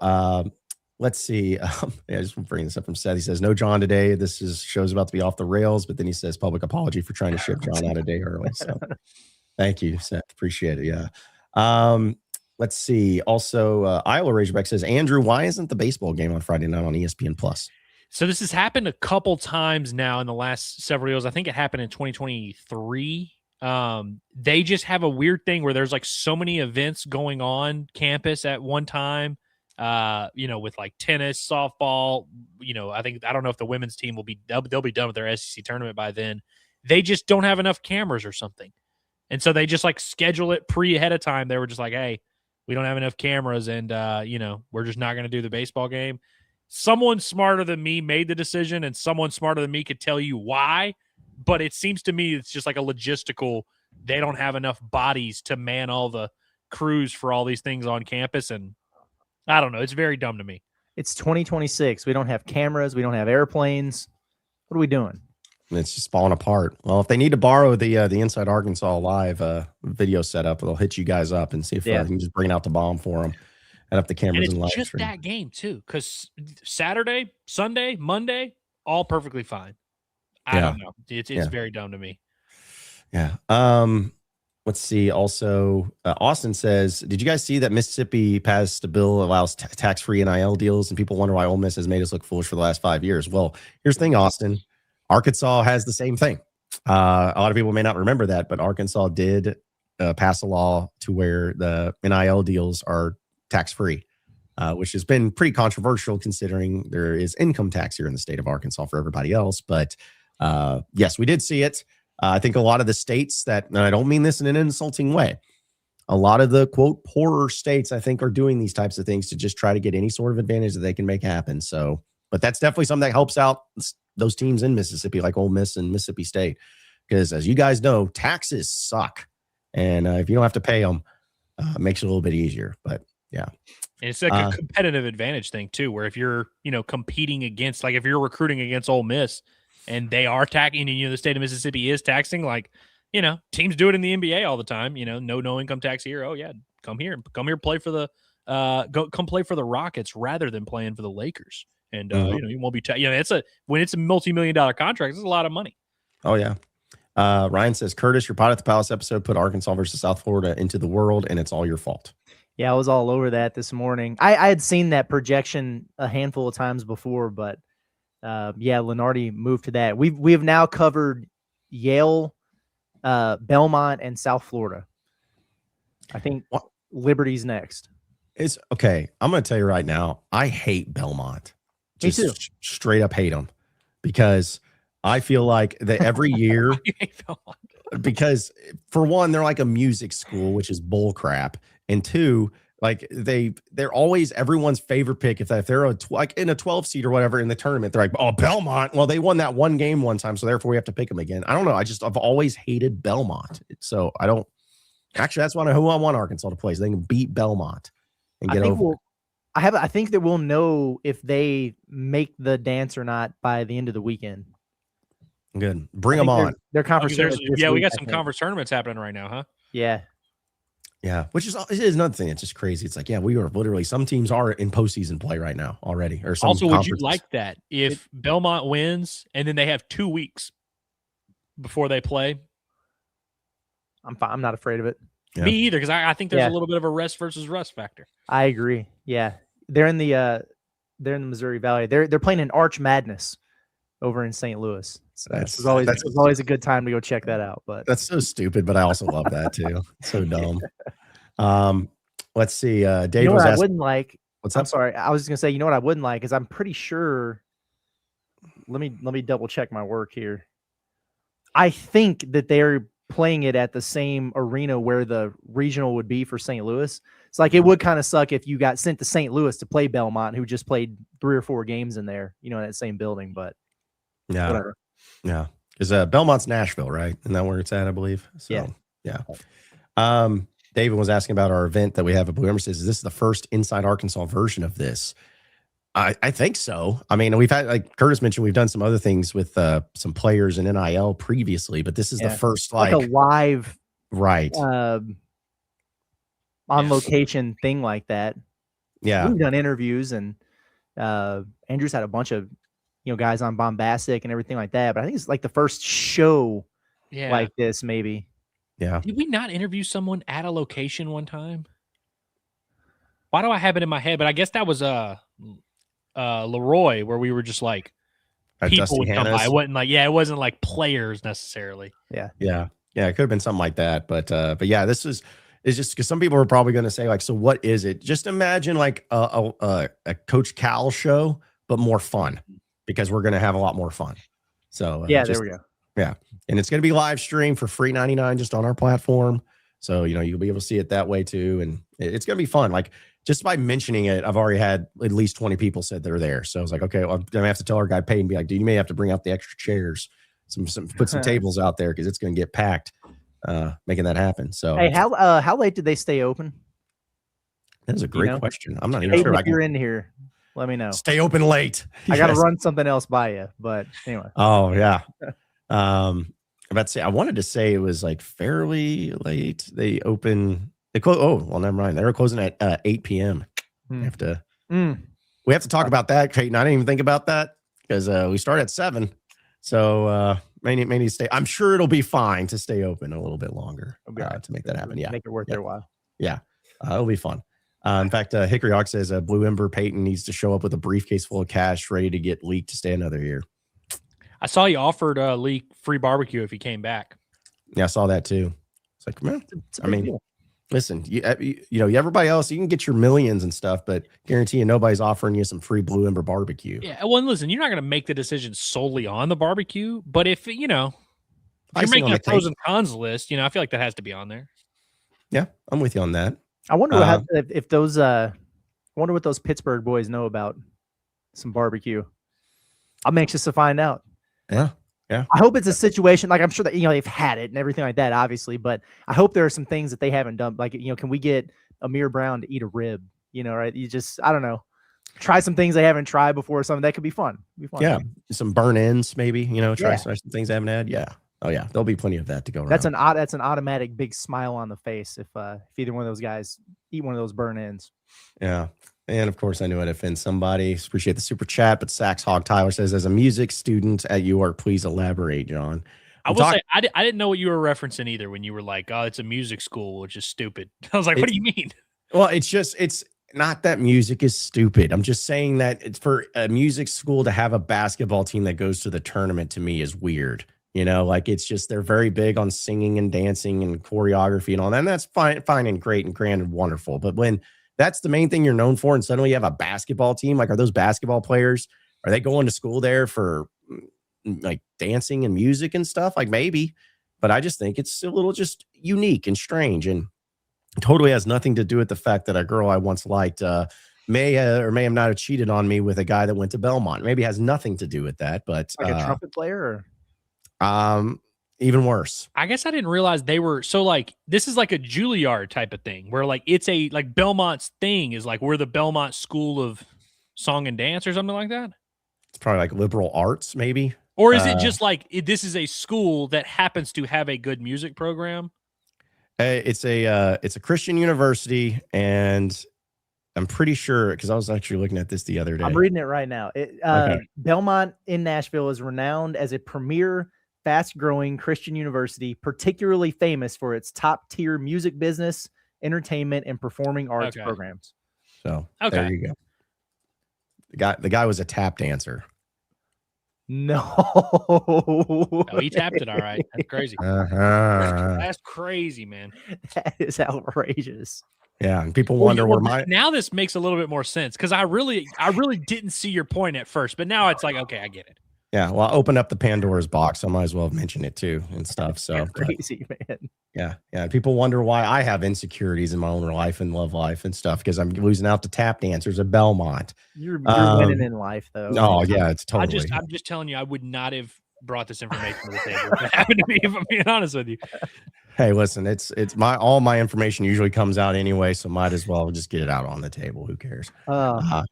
let's see. I just bring this up from Seth. He says, "No John today. This show's about to be off the rails," but then he says, "Public apology for trying to ship John out a day early." So thank you, Seth. Appreciate it. Yeah. Let's see. Also, Iowa Razorback says, "Andrew, why isn't the baseball game on Friday night on ESPN Plus?" So this has happened a couple times now in the last several years. I think it happened in 2023. They just have a weird thing where there's like so many events going on campus at one time. With like tennis, softball. I don't know if the women's team they'll be done with their SEC tournament by then. They just don't have enough cameras or something, and so they just like schedule it ahead of time. They were just like, "Hey, we don't have enough cameras, and we're just not going to do the baseball game." Someone smarter than me made the decision, and someone smarter than me could tell you why. But it seems to me it's just like a logistical. They don't have enough bodies to man all the crews for all these things on campus, and I don't know. It's very dumb to me. It's 2026. We don't have cameras. We don't have airplanes. What are we doing? It's just falling apart. Well, if they need to borrow the Inside Arkansas Live video setup, they'll hit you guys up and see if they can just bring out the bomb for them. And up the cameras and live just stream. That game too, because Saturday, Sunday, Monday, all perfectly fine. I don't know. It's very dumb to me. Yeah. Let's see. Also, Austin says, "Did you guys see that Mississippi passed a bill allows tax-free NIL deals?" And people wonder why Ole Miss has made us look foolish for the last 5 years. Well, here's the thing, Austin. Arkansas has the same thing. A lot of people may not remember that, but Arkansas did pass a law to where the NIL deals are tax-free, which has been pretty controversial considering there is income tax here in the state of Arkansas for everybody else. But yes, we did see it. I think a lot of the states and I don't mean this in an insulting way, a lot of the, quote, poorer states, I think, are doing these types of things to just try to get any sort of advantage that they can make happen. So, but that's definitely something that helps out those teams in Mississippi, like Ole Miss and Mississippi State, because as you guys know, taxes suck. And if you don't have to pay them, it makes it a little bit easier. But yeah. And it's like a competitive advantage thing too, where if you're, competing against, like if you're recruiting against Ole Miss and they are taxing, and the state of Mississippi is taxing, like, teams do it in the NBA all the time, no income tax here. Oh yeah, come here, play for the come play for the Rockets rather than playing for the Lakers. And you won't be when it's a multi-million-dollar contract, it's a lot of money. Oh yeah. Ryan says, "Curtis, your Pot at the Palace episode put Arkansas versus South Florida into the world, and it's all your fault." Yeah, I was all over that this morning. I had seen that projection a handful of times before, but Lenardi moved to that. We have now covered Yale, Belmont, and South Florida. I think Liberty's next. It's okay. I'm going to tell you right now, I hate Belmont. Me too. Straight up hate them because I feel like that every year, because for one, they're like a music school, which is bull crap. And two, like they're always everyone's favorite pick. If they're like in a 12 seed or whatever in the tournament, they're like, "Oh, Belmont. Well, they won that one game one time, so therefore we have to pick them again." I don't know. I've always hated Belmont. So I don't actually, that's who I want Arkansas to play. So they can beat Belmont and get over. I think that we'll know if they make the dance or not by the end of the weekend. Good. Bring them on. Their conference. We got some conference tournaments happening right now, huh? Yeah. Yeah, which is another thing. It's just crazy. It's like, yeah, we are literally, some teams are in postseason play right now already. Or some also, would you like that if Belmont wins and then they have 2 weeks before they play? I'm fine. I'm not afraid of it. Yeah. Me either, because I think there's a little bit of a rest versus rust factor. I agree. Yeah, they're in the Missouri Valley. They're playing in Arch Madness over in St. Louis. So it's always a good time to go check that out. But that's so stupid, but I also love that too. So dumb. Let's see. Dave, you know what I wouldn't like. What's up? I'm sorry. I was just gonna say, you know what I wouldn't like is I'm pretty sure. Let me double check my work here. I think that they're playing it at the same arena where the regional would be for St. Louis. It's like it would kind of suck if you got sent to St. Louis to play Belmont, who just played 3 or 4 games in there, in that same building. But whatever. Yeah. Because Belmont's Nashville, right? Isn't that where it's at, I believe? So, yeah. David was asking about our event that we have at Blue Ember. Says, is this the first Inside Arkansas version of this? I think so. I mean, we've had, like Curtis mentioned, we've done some other things with some players in NIL previously, but this is the first like a live on location thing like that. Yeah, we've done interviews, and Andrew's had a bunch of guys on Bombastic and everything like that. But I think it's like the first show like this, maybe. Yeah. Did we not interview someone at a location one time? Why do I have it in my head? But I guess that was Leroy, where we were just like people would come by. It wasn't like it wasn't like players necessarily. Yeah. It could have been something like that, but yeah, it's just because some people are probably going to say like, so what is it? Just imagine like a Coach Cal show, but more fun, because we're going to have a lot more fun. So there we go. Yeah, and it's going to be live stream for free $99 just on our platform. So you'll be able to see it that way too, and it's going to be fun. Like, just by mentioning it, I've already had at least 20 people said they're there. So I was like, okay, well, I'm gonna have to tell our guy Peyton, be like, dude, you may have to bring out the extra chairs, put some tables out there, because it's gonna get packed. Making that happen. So hey, how late did they stay open? That is a great question. I'm not even sure. If you're in here, let me know. Stay open late. I got to run something else by you, but anyway. Oh yeah. About to say, I wanted to say it was like fairly late. They close. Oh, well, never mind. They were closing at 8 p.m. We have to talk about that, Creighton. I didn't even think about that, because we start at 7. So may need to stay. I'm sure it'll be fine to stay open a little bit longer to make that happen. Yeah, make it worth their while. Yeah, it'll be fun. In fact, Hickory Hawk says Blue Ember Peyton needs to show up with a briefcase full of cash ready to get leaked to stay another year. I saw you offered Lee free barbecue if he came back. Yeah, I saw that too. It's like, man, listen, everybody else, you can get your millions and stuff, but guarantee you nobody's offering you some free Blue Ember barbecue. Yeah, well, listen, you're not going to make the decision solely on the barbecue, but if you're making a pros and cons list, I feel like that has to be on there. Yeah, I'm with you on that. I wonder if those what those Pittsburgh boys know about some barbecue. I'm anxious to find out. Yeah. I hope it's a situation like, I'm sure that they've had it and everything like that, obviously, but I hope there are some things that they haven't done. Like, can we get Amir Brown to eat a rib? Right? I don't know. Try some things they haven't tried before. Something that could be fun. Yeah, some burn ends, maybe. Try some things they haven't had. Yeah. Oh yeah, there'll be plenty of that to go around. That's an automatic big smile on the face if either one of those guys eat one of those burn ends. Yeah. And of course, I knew I'd offend somebody. Appreciate the super chat. But Sax Hog Tyler says, as a music student at UARK, please elaborate, John. I will say, I didn't know what you were referencing either when you were like, oh, it's a music school, which is stupid. I was like, what do you mean? Well, it's not that music is stupid. I'm just saying that it's for a music school to have a basketball team that goes to the tournament, to me, is weird. It's just, they're very big on singing and dancing and choreography and all that. And that's fine and great and grand and wonderful. But when that's the main thing you're known for, and suddenly you have a basketball team, like, are those basketball players, are they going to school there for like dancing and music and stuff? Like, maybe, but I just think it's a little just unique and strange, and totally has nothing to do with the fact that a girl I once liked may or may have not have cheated on me with a guy that went to Belmont. Maybe it has nothing to do with that, but like a trumpet player, or even worse. I guess I didn't realize they were so like, this is like a Juilliard type of thing where like it's a like Belmont's thing is like we're the Belmont School of Song and Dance or something like that. It's probably like liberal arts, maybe. Or is it just like this is a school that happens to have a good music program? It's a Christian university, and I'm pretty sure, because I was actually looking at this the other day. I'm reading it right now. Belmont in Nashville is renowned as a premier, fast-growing Christian university, particularly famous for its top-tier music business, entertainment, and performing arts programs. So there you go. The guy was a tap dancer. No, he tapped it all right. That's crazy. That's crazy, man. That is outrageous. Yeah, and people wonder where now this makes a little bit more sense, because I really didn't see your point at first, but now it's like, okay, I get it. Yeah, well, I opened up the Pandora's box. So I might as well mention it too and stuff. So Crazy, man. yeah. People wonder why I have insecurities in my own life and love life and stuff because I'm losing out to tap dancers at Belmont. You're winning in life, though. Oh yeah, it's totally. I'm just telling you, I would not have brought this information to the table if it happened to me. If I'm being honest with you. Hey, listen, it's all my information usually comes out anyway, so might as well just get it out on the table. Who cares? I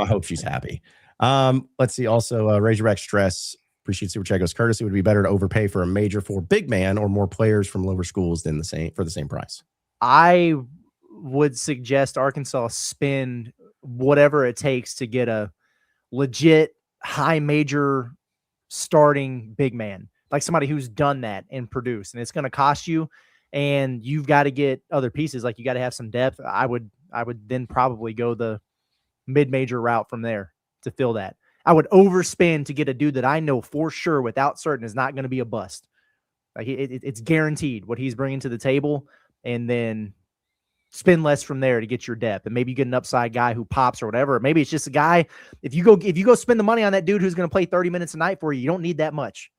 hope she's happy. Let's see. Also, Razorback Stress appreciate Super Chat goes courtesy. Would it be better to overpay for a major for big man or more players from lower schools than for the same price? I would suggest Arkansas spend whatever it takes to get a legit high major starting big man, like somebody who's done that and produced, and it's going to cost you, and you've got to get other pieces. Like you got to have some depth. I would then probably go the mid-major route from there to fill that. I would overspend to get a dude that I know for sure without certain is not going to be a bust. Like it's guaranteed what he's bringing to the table, and then spend less from there to get your depth. And maybe you get an upside guy who pops or whatever. Maybe it's just a guy. If you go spend the money on that dude who's going to play 30 minutes a night for you, you don't need that much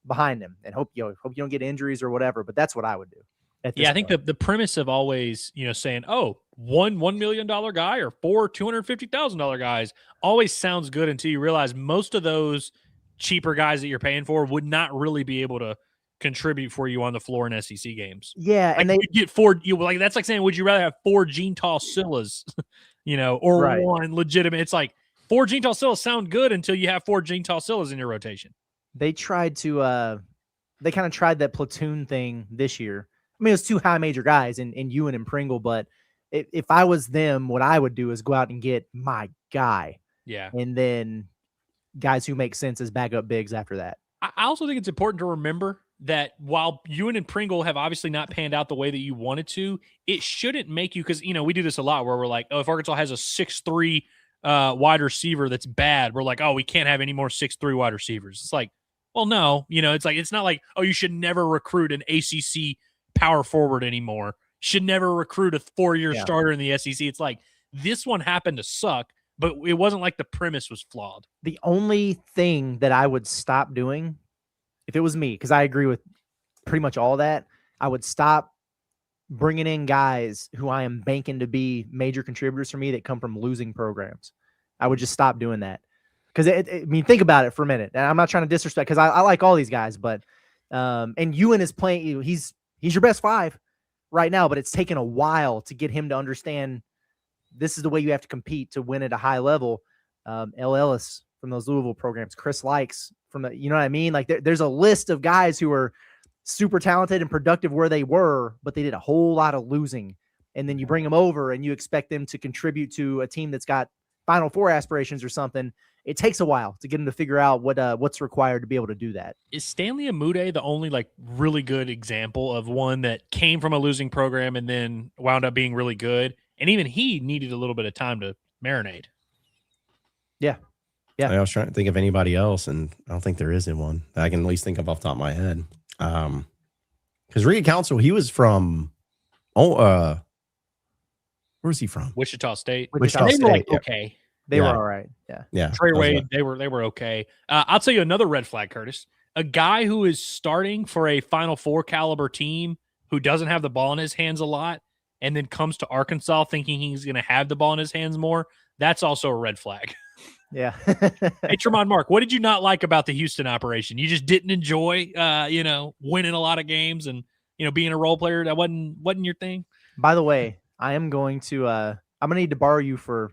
behind him, and hope you don't get injuries or whatever. But that's what I would do. I think the premise of always, saying, oh, $1 million guy or 4 $250,000 guys always sounds good until you realize most of those cheaper guys that you're paying for would not really be able to contribute for you on the floor in SEC games. Yeah, like and they get 4. That's like saying, would you rather have 4 Gene Tall Sillas, or right. 1 legitimate? It's like 4 Gene Tall Sillas sound good until you have 4 Gene Tall Sillas in your rotation. They tried to, they kind of tried that platoon thing this year. I mean, it was 2 high major guys in Ewan and Pringle, but if I was them, what I would do is go out and get my guy. Yeah. And then guys who make sense as backup bigs after that. I also think it's important to remember that while Ewan and Pringle have obviously not panned out the way that you wanted to, it shouldn't make you, because, we do this a lot where we're like, oh, if Arkansas has a 6'3" wide receiver that's bad, we're like, oh, we can't have any more 6'3" wide receivers. It's like, well, no, it's not like, oh, you should never recruit an ACC power forward anymore. Should never recruit a 4-year starter in the SEC. It's like, this one happened to suck, but it wasn't like the premise was flawed. The only thing that I would stop doing, if it was me, because I agree with pretty much all that, I would stop bringing in guys who I am banking to be major contributors for me that come from losing programs. I would just stop doing that. Because, think about it for a minute. And I'm not trying to disrespect, because I like all these guys, but and Ewan is playing, he's your best 5 right now, but it's taken a while to get him to understand this is the way you have to compete to win at a high level. L. Ellis from those Louisville programs, Chris Likes from the, you know what I mean? Like there's a list of guys who are super talented and productive where they were, but they did a whole lot of losing. And then you bring them over and you expect them to contribute to a team that's got Final Four aspirations or something. It takes a while to get them to figure out what's required to be able to do that. Is Stanley Amude the only really good example of one that came from a losing program and then wound up being really good? And even he needed a little bit of time to marinate. Yeah. I was trying to think of anybody else, and I don't think there is one that I can at least think of off the top of my head. Because Reed Council, he was from, where was he from? Wichita State. Wichita They State. were okay. They were all right. Yeah. Trey Wade, they were okay. I'll tell you another red flag, Curtis. A guy who is starting for a Final Four caliber team who doesn't have the ball in his hands a lot and then comes to Arkansas thinking he's going to have the ball in his hands more. That's also a red flag. Yeah. Hey, Tremont Mark, what did you not like about the Houston operation? You just didn't enjoy, winning a lot of games and, being a role player. That wasn't your thing. By the way, I am going to, I'm going to need to borrow you for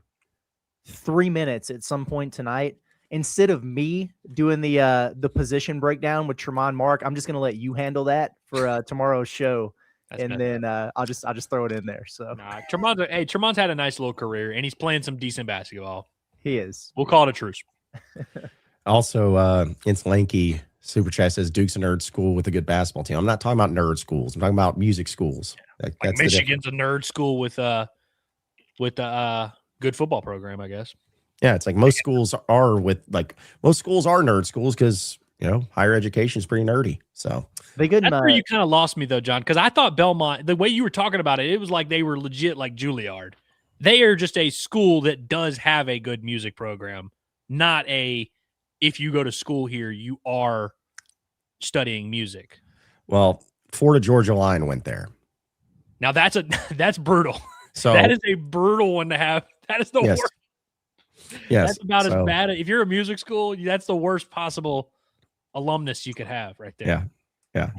3 minutes at some point tonight. Instead of me doing the position breakdown with Tremont Mark, I'm just going to let you handle that for tomorrow's show. Then I'll just throw it in there. So Tremont's had a nice little career and he's playing some decent basketball. He is. We'll call it a truce. Also, it's Lanky Super Chat says Duke's a nerd school with a good basketball team. I'm not talking about nerd schools. I'm talking about music schools. That's Michigan's a nerd school with a good football program, I guess. Yeah, it's like most schools are nerd schools because higher education is pretty nerdy. So that's where you kind of lost me though, John, because I thought Belmont, the way you were talking about it, it was like they were legit like Juilliard. They are just a school that does have a good music program, not a if you go to school here, you are studying music. Well, Florida Georgia Line went there. Now that's brutal. So that is a brutal one to have. That is the yes. worst. Yes. That's about as bad. If you're a music school, that's the worst possible alumnus you could have right there. Yeah.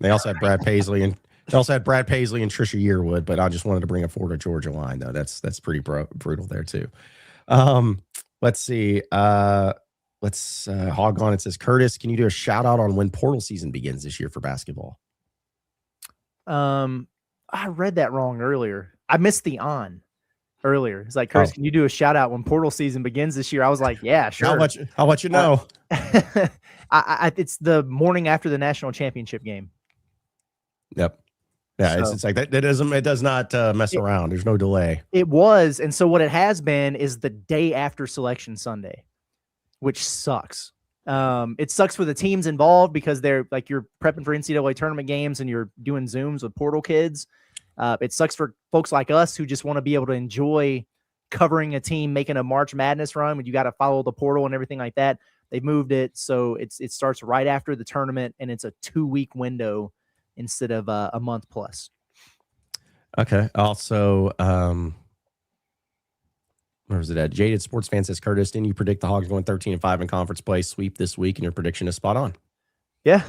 They also had Brad Paisley and Trisha Yearwood, but I just wanted to bring a Florida Georgia Line though. That's pretty brutal there too. Let's see. Let's hog on. It says, Curtis, can you do a shout out on when portal season begins this year for basketball? I read that wrong earlier. I missed the on earlier. It's like, Curtis, can you do a shout out when portal season begins this year? I was like, yeah, sure. How about you know? It's the morning after the national championship game. Yep. Yeah, so, it's like that. It does not mess around. There's no delay. It was, and so what it has been is the day after Selection Sunday, which sucks. It sucks for the teams involved because they're like you're prepping for NCAA tournament games and you're doing Zooms with portal kids. It sucks for folks like us who just want to be able to enjoy covering a team making a March Madness run when you got to follow the portal and everything like that. They moved it so it starts right after the tournament and it's a 2-week window instead of a month plus. Okay. Also, where was it at? Jaded Sports Fan says, Curtis, didn't you predict the Hogs going 13-5 in conference play sweep this week, and your prediction is spot on? Yeah,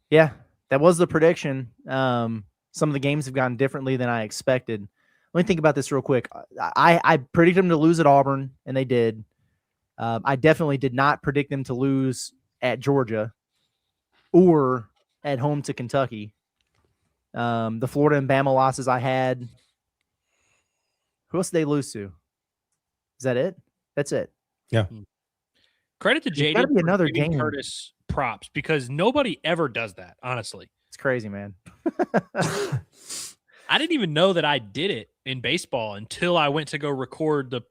that was the prediction. Some of the games have gone differently than I expected. Let me think about this real quick. I predicted them to lose at Auburn, and they did. I definitely did not predict them to lose at Georgia or at home to Kentucky. The Florida and Bama losses I had. Who else did they lose to? Is that it? That's it. Yeah. Credit to Jaded. Got to be another game. Curtis props because nobody ever does that. Honestly, it's crazy, man. I didn't even know that I did it in baseball until I went to go record the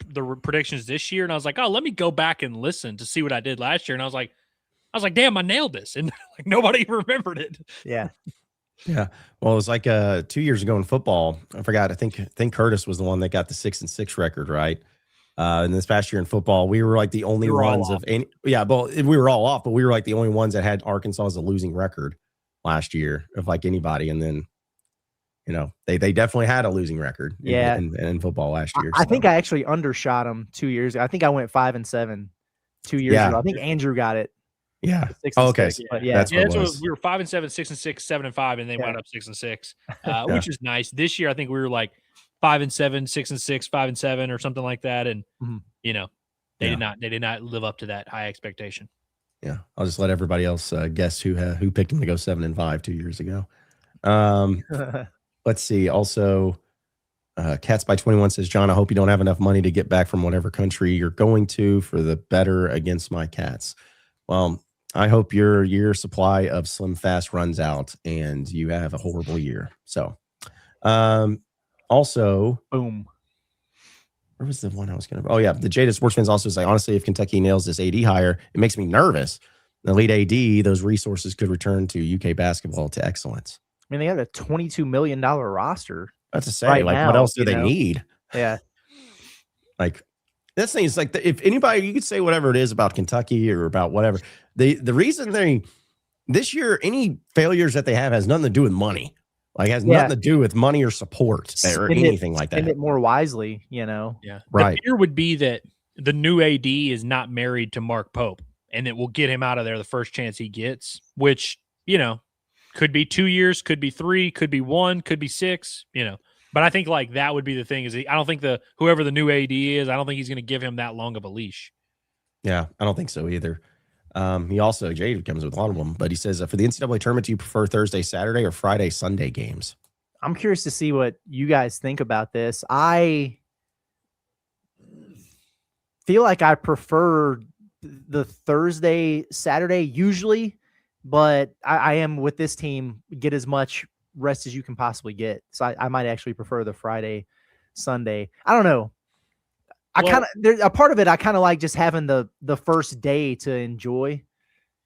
predictions this year, and I was like, oh, let me go back and listen to see what I did last year, and I was like, damn, I nailed this, and like nobody remembered it. Yeah. Yeah. Well, it was like 2 years ago in football. I forgot. I think Curtis was the one that got the 6-6 record, right? And this past year in football, we were like the only ones of any. Yeah, but we were all off, but we were like the only ones that had Arkansas as a losing record last year of like anybody. And then, they definitely had a losing record. In football last year. I think I actually undershot them 2 years ago. I think I went 5-7 2 years ago. I think Andrew got it. Yeah. 6-6, okay. But that's what we were 5-7, 6-6, 7-5, and they wound up 6-6, which is nice. This year, I think we were like 5-7, 6-6, 5-7, or something like that. And they did not live up to that high expectation. Yeah, I'll just let everybody else guess who picked them to go 7-5 2 years ago. Let's see. Also, Cats by 21 says, John, I hope you don't have enough money to get back from whatever country you're going to for the better against my Cats. Well, I hope your year supply of Slim Fast runs out and you have a horrible year. So, also, boom. Where was the one I was going to? Oh, yeah. The Jaded Sports Fans also say, honestly, if Kentucky nails this AD hire, it makes me nervous. The lead AD, those resources could return to UK basketball to excellence. I mean, they have a $22 million roster. That's to say, what else do they need? Yeah. Like, this thing is like, if anybody, you could say whatever it is about Kentucky or about whatever. The reason this year, any failures that they have has nothing to do with money. Like, has nothing to do with money or support or anything like that. Spend it more wisely, Yeah. Right. The fear would be that the new AD is not married to Mark Pope and it will get him out of there the first chance he gets, which, could be 2 years, could be 3, could be 1, could be 6, But I think like that would be the thing is I don't think whoever the new AD is, I don't think he's going to give him that long of a leash. Yeah, I don't think so either. He also, Jade comes with one of them, but he says, for the NCAA tournament, do you prefer Thursday, Saturday, or Friday, Sunday games? I'm curious to see what you guys think about this. I feel like I prefer the Thursday, Saturday usually, but I am with this team, get as much rest as you can possibly get. So I might actually prefer the Friday, Sunday. I don't know. A part of it, I kind of like just having the first day to enjoy,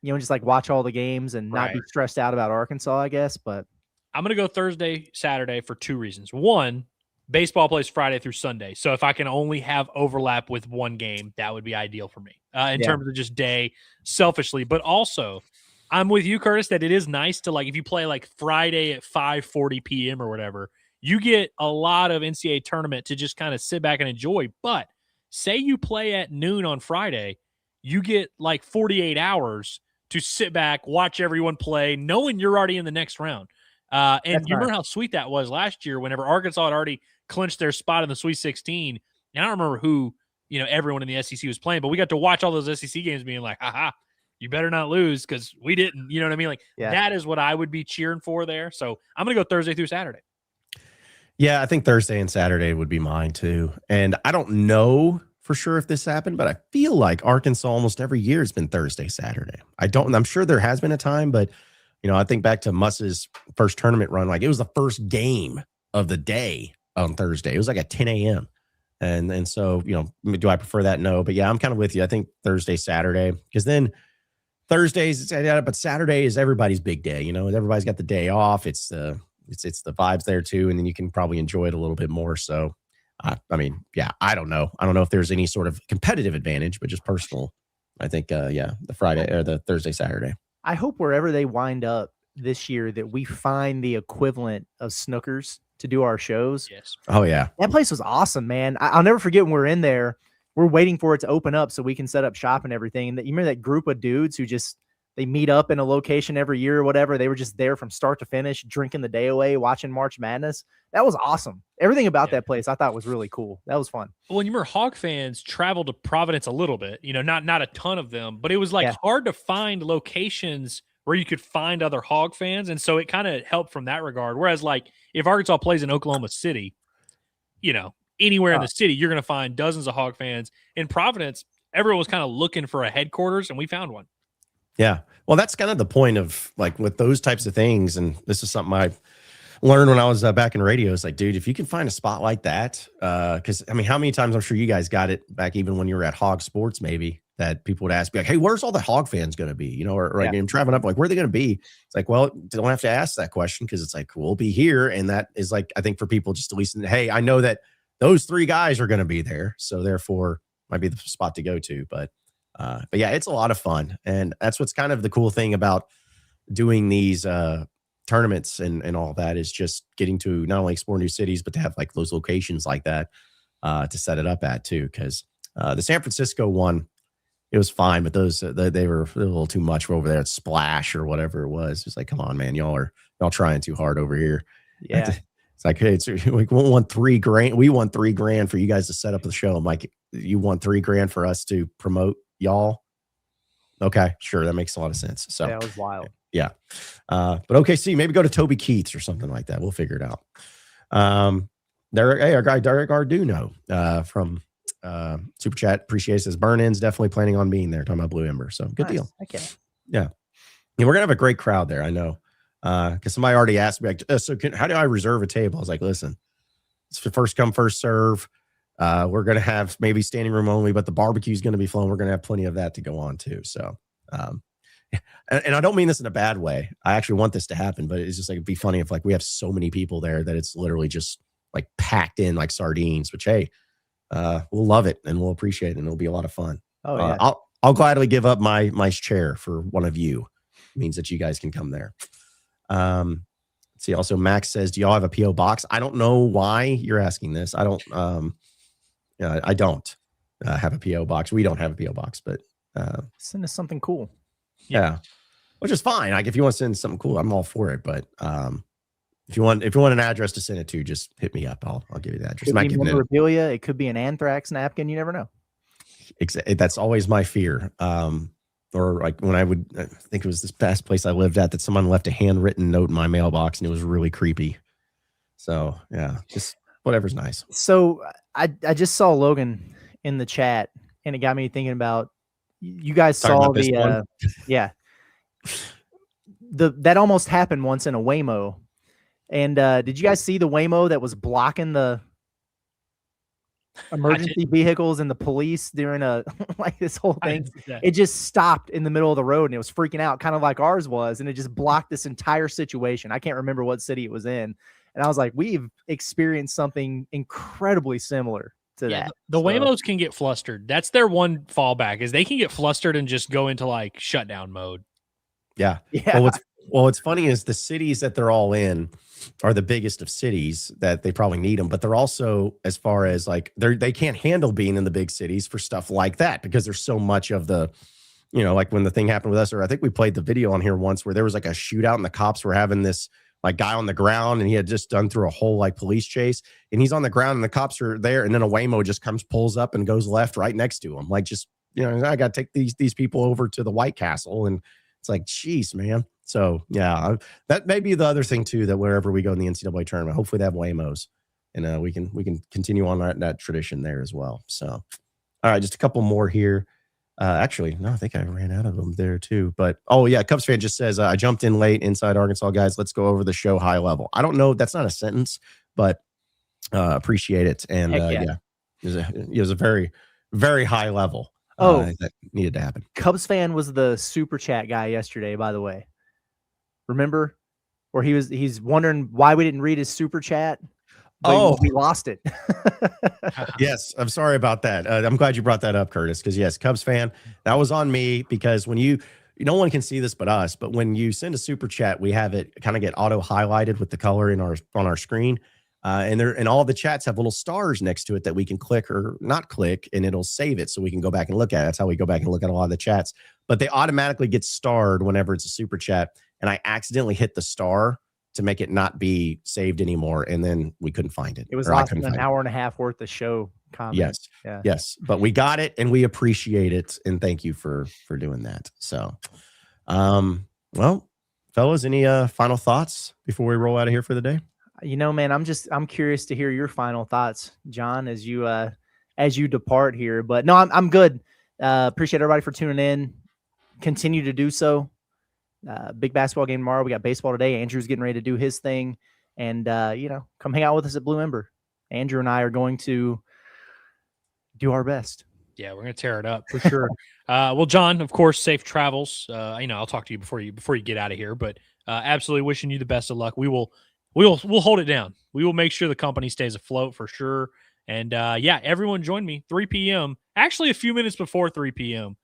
just like watch all the games and not be stressed out about Arkansas, I guess. But I'm going to go Thursday, Saturday for 2 reasons. One, Baseball plays Friday through Sunday. So if I can only have overlap with one game, that would be ideal for me in terms of just day selfishly. But also, I'm with you, Curtis, that it is nice to, like, if you play like Friday at 5:40 p.m. or whatever, you get a lot of NCAA tournament to just kind of sit back and enjoy. But say you play at noon on Friday, you get like 48 hours to sit back, watch everyone play, knowing you're already in the next round. And you remember how sweet that was last year whenever Arkansas had already clinched their spot in the Sweet 16. And I don't remember who, everyone in the SEC was playing, but we got to watch all those SEC games being like, haha, you better not lose because we didn't. You know what I mean? Like, that is what I would be cheering for there. So I'm going to go Thursday through Saturday. Yeah, I think Thursday and Saturday would be mine too. And I don't know for sure if this happened, but I feel like Arkansas almost every year has been Thursday, Saturday. I'm sure there has been a time, but I think back to Muss's first tournament run, like it was the first game of the day on Thursday. It was like at 10 a.m. And so, do I prefer that? No, but yeah, I'm kind of with you. I think Thursday, Saturday, because then Thursdays, but Saturday is everybody's big day. Everybody's got the day off. It's the vibes there too. And then you can probably enjoy it a little bit more. So, I don't know. I don't know if there's any sort of competitive advantage, but just personal. I think, the Friday or the Thursday, Saturday. I hope wherever they wind up this year that we find the equivalent of Snookers to do our shows. Yes. Oh, yeah. That place was awesome, man. I'll never forget when we're in there. We're waiting for it to open up so we can set up shop and everything. And you remember that group of dudes who they meet up in a location every year or whatever. They were just there from start to finish, drinking the day away, watching March Madness. That was awesome. Everything about that place I thought was really cool. That was fun. Well, you remember Hog fans traveled to Providence a little bit, not a ton of them, but it was like hard to find locations where you could find other Hog fans. And so it kind of helped from that regard. Whereas like if Arkansas plays in Oklahoma City, anywhere in the city, you're going to find dozens of Hog fans. In Providence, everyone was kind of looking for a headquarters and we found one. Yeah. Well, that's kind of the point of like with those types of things. And this is something I learned when I was back in radio. It's like, dude, if you can find a spot like that, because how many times I'm sure you guys got it back even when you were at Hog Sports, maybe that people would ask me like, hey, where's all the Hog fans going to be? Or like I'm traveling up, like, where are they going to be? It's like, well, don't have to ask that question because it's like, we'll be here. And that is like, I think for people just to listen, hey, I know that those three guys are going to be there. So therefore might be the spot to go to. But yeah, it's a lot of fun. And that's what's kind of the cool thing about doing these tournaments and all that is just getting to not only explore new cities, but to have like those locations like that to set it up at too. Because the San Francisco one, it was fine, but those they were a little too much over there at Splash or whatever it was. It's like, come on, man, y'all trying too hard over here. Yeah. It's like, hey, it's like we want $3,000. We want $3,000 for you guys to set up the show. I'm like, you want $3,000 for us to promote y'all? Okay, sure, that makes a lot of sense. So that was wild. Yeah, but OKC, maybe go to Toby Keith's or something like that. We'll figure it out. Our guy Derek Arduino from Super Chat appreciates his burn-ins. Definitely planning on being there. Talking about Blue Ember, so good deal. Okay. Yeah, we're gonna have a great crowd there. I know. Because somebody already asked me, like, how do I reserve a table? I was like, listen, it's first come, first serve. We're going to have maybe standing room only, but the barbecue is going to be flowing. We're going to have plenty of that to go on too. So, and I don't mean this in a bad way. I actually want this to happen, but it's just like, it'd be funny if like we have so many people there that it's literally just like packed in like sardines, which, hey, we'll love it and we'll appreciate it. And it'll be a lot of fun. Oh, yeah. I'll gladly give up my chair for one of you. It means that you guys can come there. Let's see. Also, Max says, do y'all have a PO box? I don't know why you're asking this. I don't have a PO box. We don't have a PO box, but send us something cool. Yeah, which is fine. Like if you want to send something cool, I'm all for it. But if you want an address to send it to, just hit me up. I'll give you the address. It could be memorabilia. It could be an anthrax napkin. You never know. That's always my fear. Or like when I think it was this past place I lived at that someone left a handwritten note in my mailbox and it was really creepy. So yeah, just whatever's nice. So I just saw Logan in the chat and it got me thinking about you guys saw the that almost happened once in a Waymo. And did you guys see the Waymo that was blocking the emergency vehicles and the police during like this whole thing? It just stopped in the middle of the road and it was freaking out, kind of like ours was, and it just blocked this entire situation. I can't remember what city it was in. And I was like, we've experienced something incredibly similar to that. The Waymos can get flustered. That's their one fallback, is they can get flustered and just go into like shutdown mode. Yeah. Yeah. What's funny is the cities that they're all in are the biggest of cities that they probably need them, but they're also, as far as like they can't handle being in the big cities for stuff like that, because there's so much of the, like when the thing happened with us, or I think we played the video on here once where there was like a shootout and the cops were having this like guy on the ground, and he had just done through a whole like police chase, and he's on the ground and the cops are there, and then a Waymo just pulls up and goes left right next to him. Like, just, I got to take these people over to the White Castle, and it's like, geez, man. So yeah, that may be the other thing too, that wherever we go in the NCAA tournament, hopefully they have Waymos, and we can continue on that tradition there as well. So, all right, just a couple more here. Actually, no, I think I ran out of them there too. But Cubs fan just says, I jumped in late. Inside Arkansas guys, let's go over the show high level. I don't know, that's not a sentence, but appreciate it. And it was a very, very high level. That needed to happen. Cubs fan was the super chat guy yesterday, by the way. Remember? Where he's wondering why we didn't read his super chat. We lost it. Yes, I'm sorry about that. I'm glad you brought that up, Curtis, because yes, Cubs fan, that was on me, because when no one can see this but us, but when you send a super chat, we have it kind of get auto highlighted with the color on our screen. And all the chats have little stars next to it that we can click or not click, and it'll save it so we can go back and look at it. That's how we go back and look at a lot of the chats. But they automatically get starred whenever it's a super chat, and I accidentally hit the star to make it not be saved anymore, and then we couldn't find it. It was lost in an hour and a half worth of show comment. Yes, yes, but we got it, and we appreciate it, and thank you for doing that. So, well, fellas, any final thoughts before we roll out of here for the day? Man, I'm curious to hear your final thoughts, John, as you depart here. But no, I'm good. Appreciate everybody for tuning in. Continue to do so. Big basketball game tomorrow. We got baseball today. Andrew's getting ready to do his thing, and come hang out with us at Blue Ember. Andrew and I are going to do our best. Yeah, we're gonna tear it up for sure. Well, John, of course, safe travels. I'll talk to you before you get out of here, but absolutely wishing you the best of luck. We'll hold it down. We will make sure the company stays afloat for sure. And everyone join me 3 p.m. Actually, a few minutes before 3 p.m.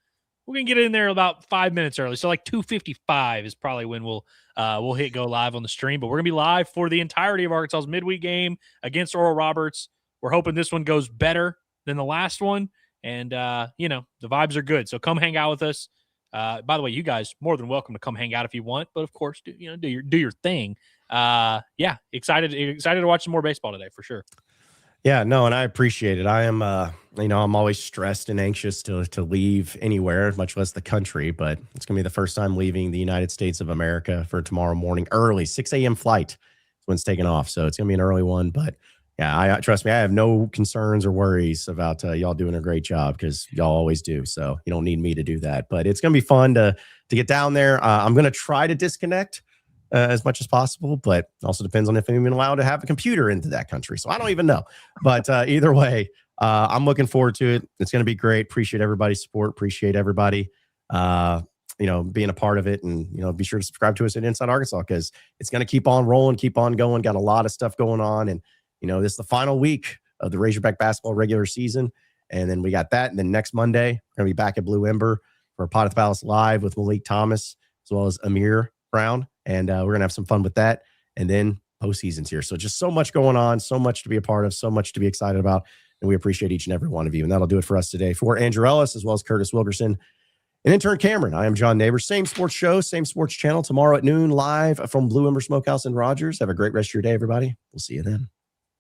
We're gonna get in there about 5 minutes early, so like 2:55 is probably when we'll hit go live on the stream. But we're gonna be live for the entirety of Arkansas's midweek game against Oral Roberts. We're hoping this one goes better than the last one, and the vibes are good. So come hang out with us. By the way, you guys more than welcome to come hang out if you want, but of course, do your thing. Excited to watch some more baseball today for sure. Yeah, no, and I appreciate it. I am, I'm always stressed and anxious to leave anywhere, much less the country, but it's going to be the first time leaving the United States of America for tomorrow morning, early 6 a.m. flight when it's taking off. So it's going to be an early one, but yeah, trust me, I have no concerns or worries about y'all doing a great job, because y'all always do. So you don't need me to do that, but it's going to be fun to get down there. I'm going to try to disconnect as much as possible, but also depends on if I'm even allowed to have a computer into that country. So I don't even know, but either way, I'm looking forward to it. It's going to be great. Appreciate everybody's support. Appreciate everybody, being a part of it, and, be sure to subscribe to us at Inside Arkansas, because it's going to keep on rolling, keep on going. Got a lot of stuff going on. And, this is the final week of the Razorback basketball regular season. And then we got that. And then next Monday, we're going to be back at Blue Ember for Pot at the Palace Live with Malik Thomas, as well as Amir Brown. And we're going to have some fun with that. And then postseason's here. So just so much going on, so much to be a part of, so much to be excited about. And we appreciate each and every one of you. And that'll do it for us today. For Andrew Ellis, as well as Curtis Wilkerson and intern Cameron, I am John Neighbors. Same sports show, same sports channel tomorrow at noon, live from Blue Ember Smokehouse in Rogers. Have a great rest of your day, everybody. We'll see you then.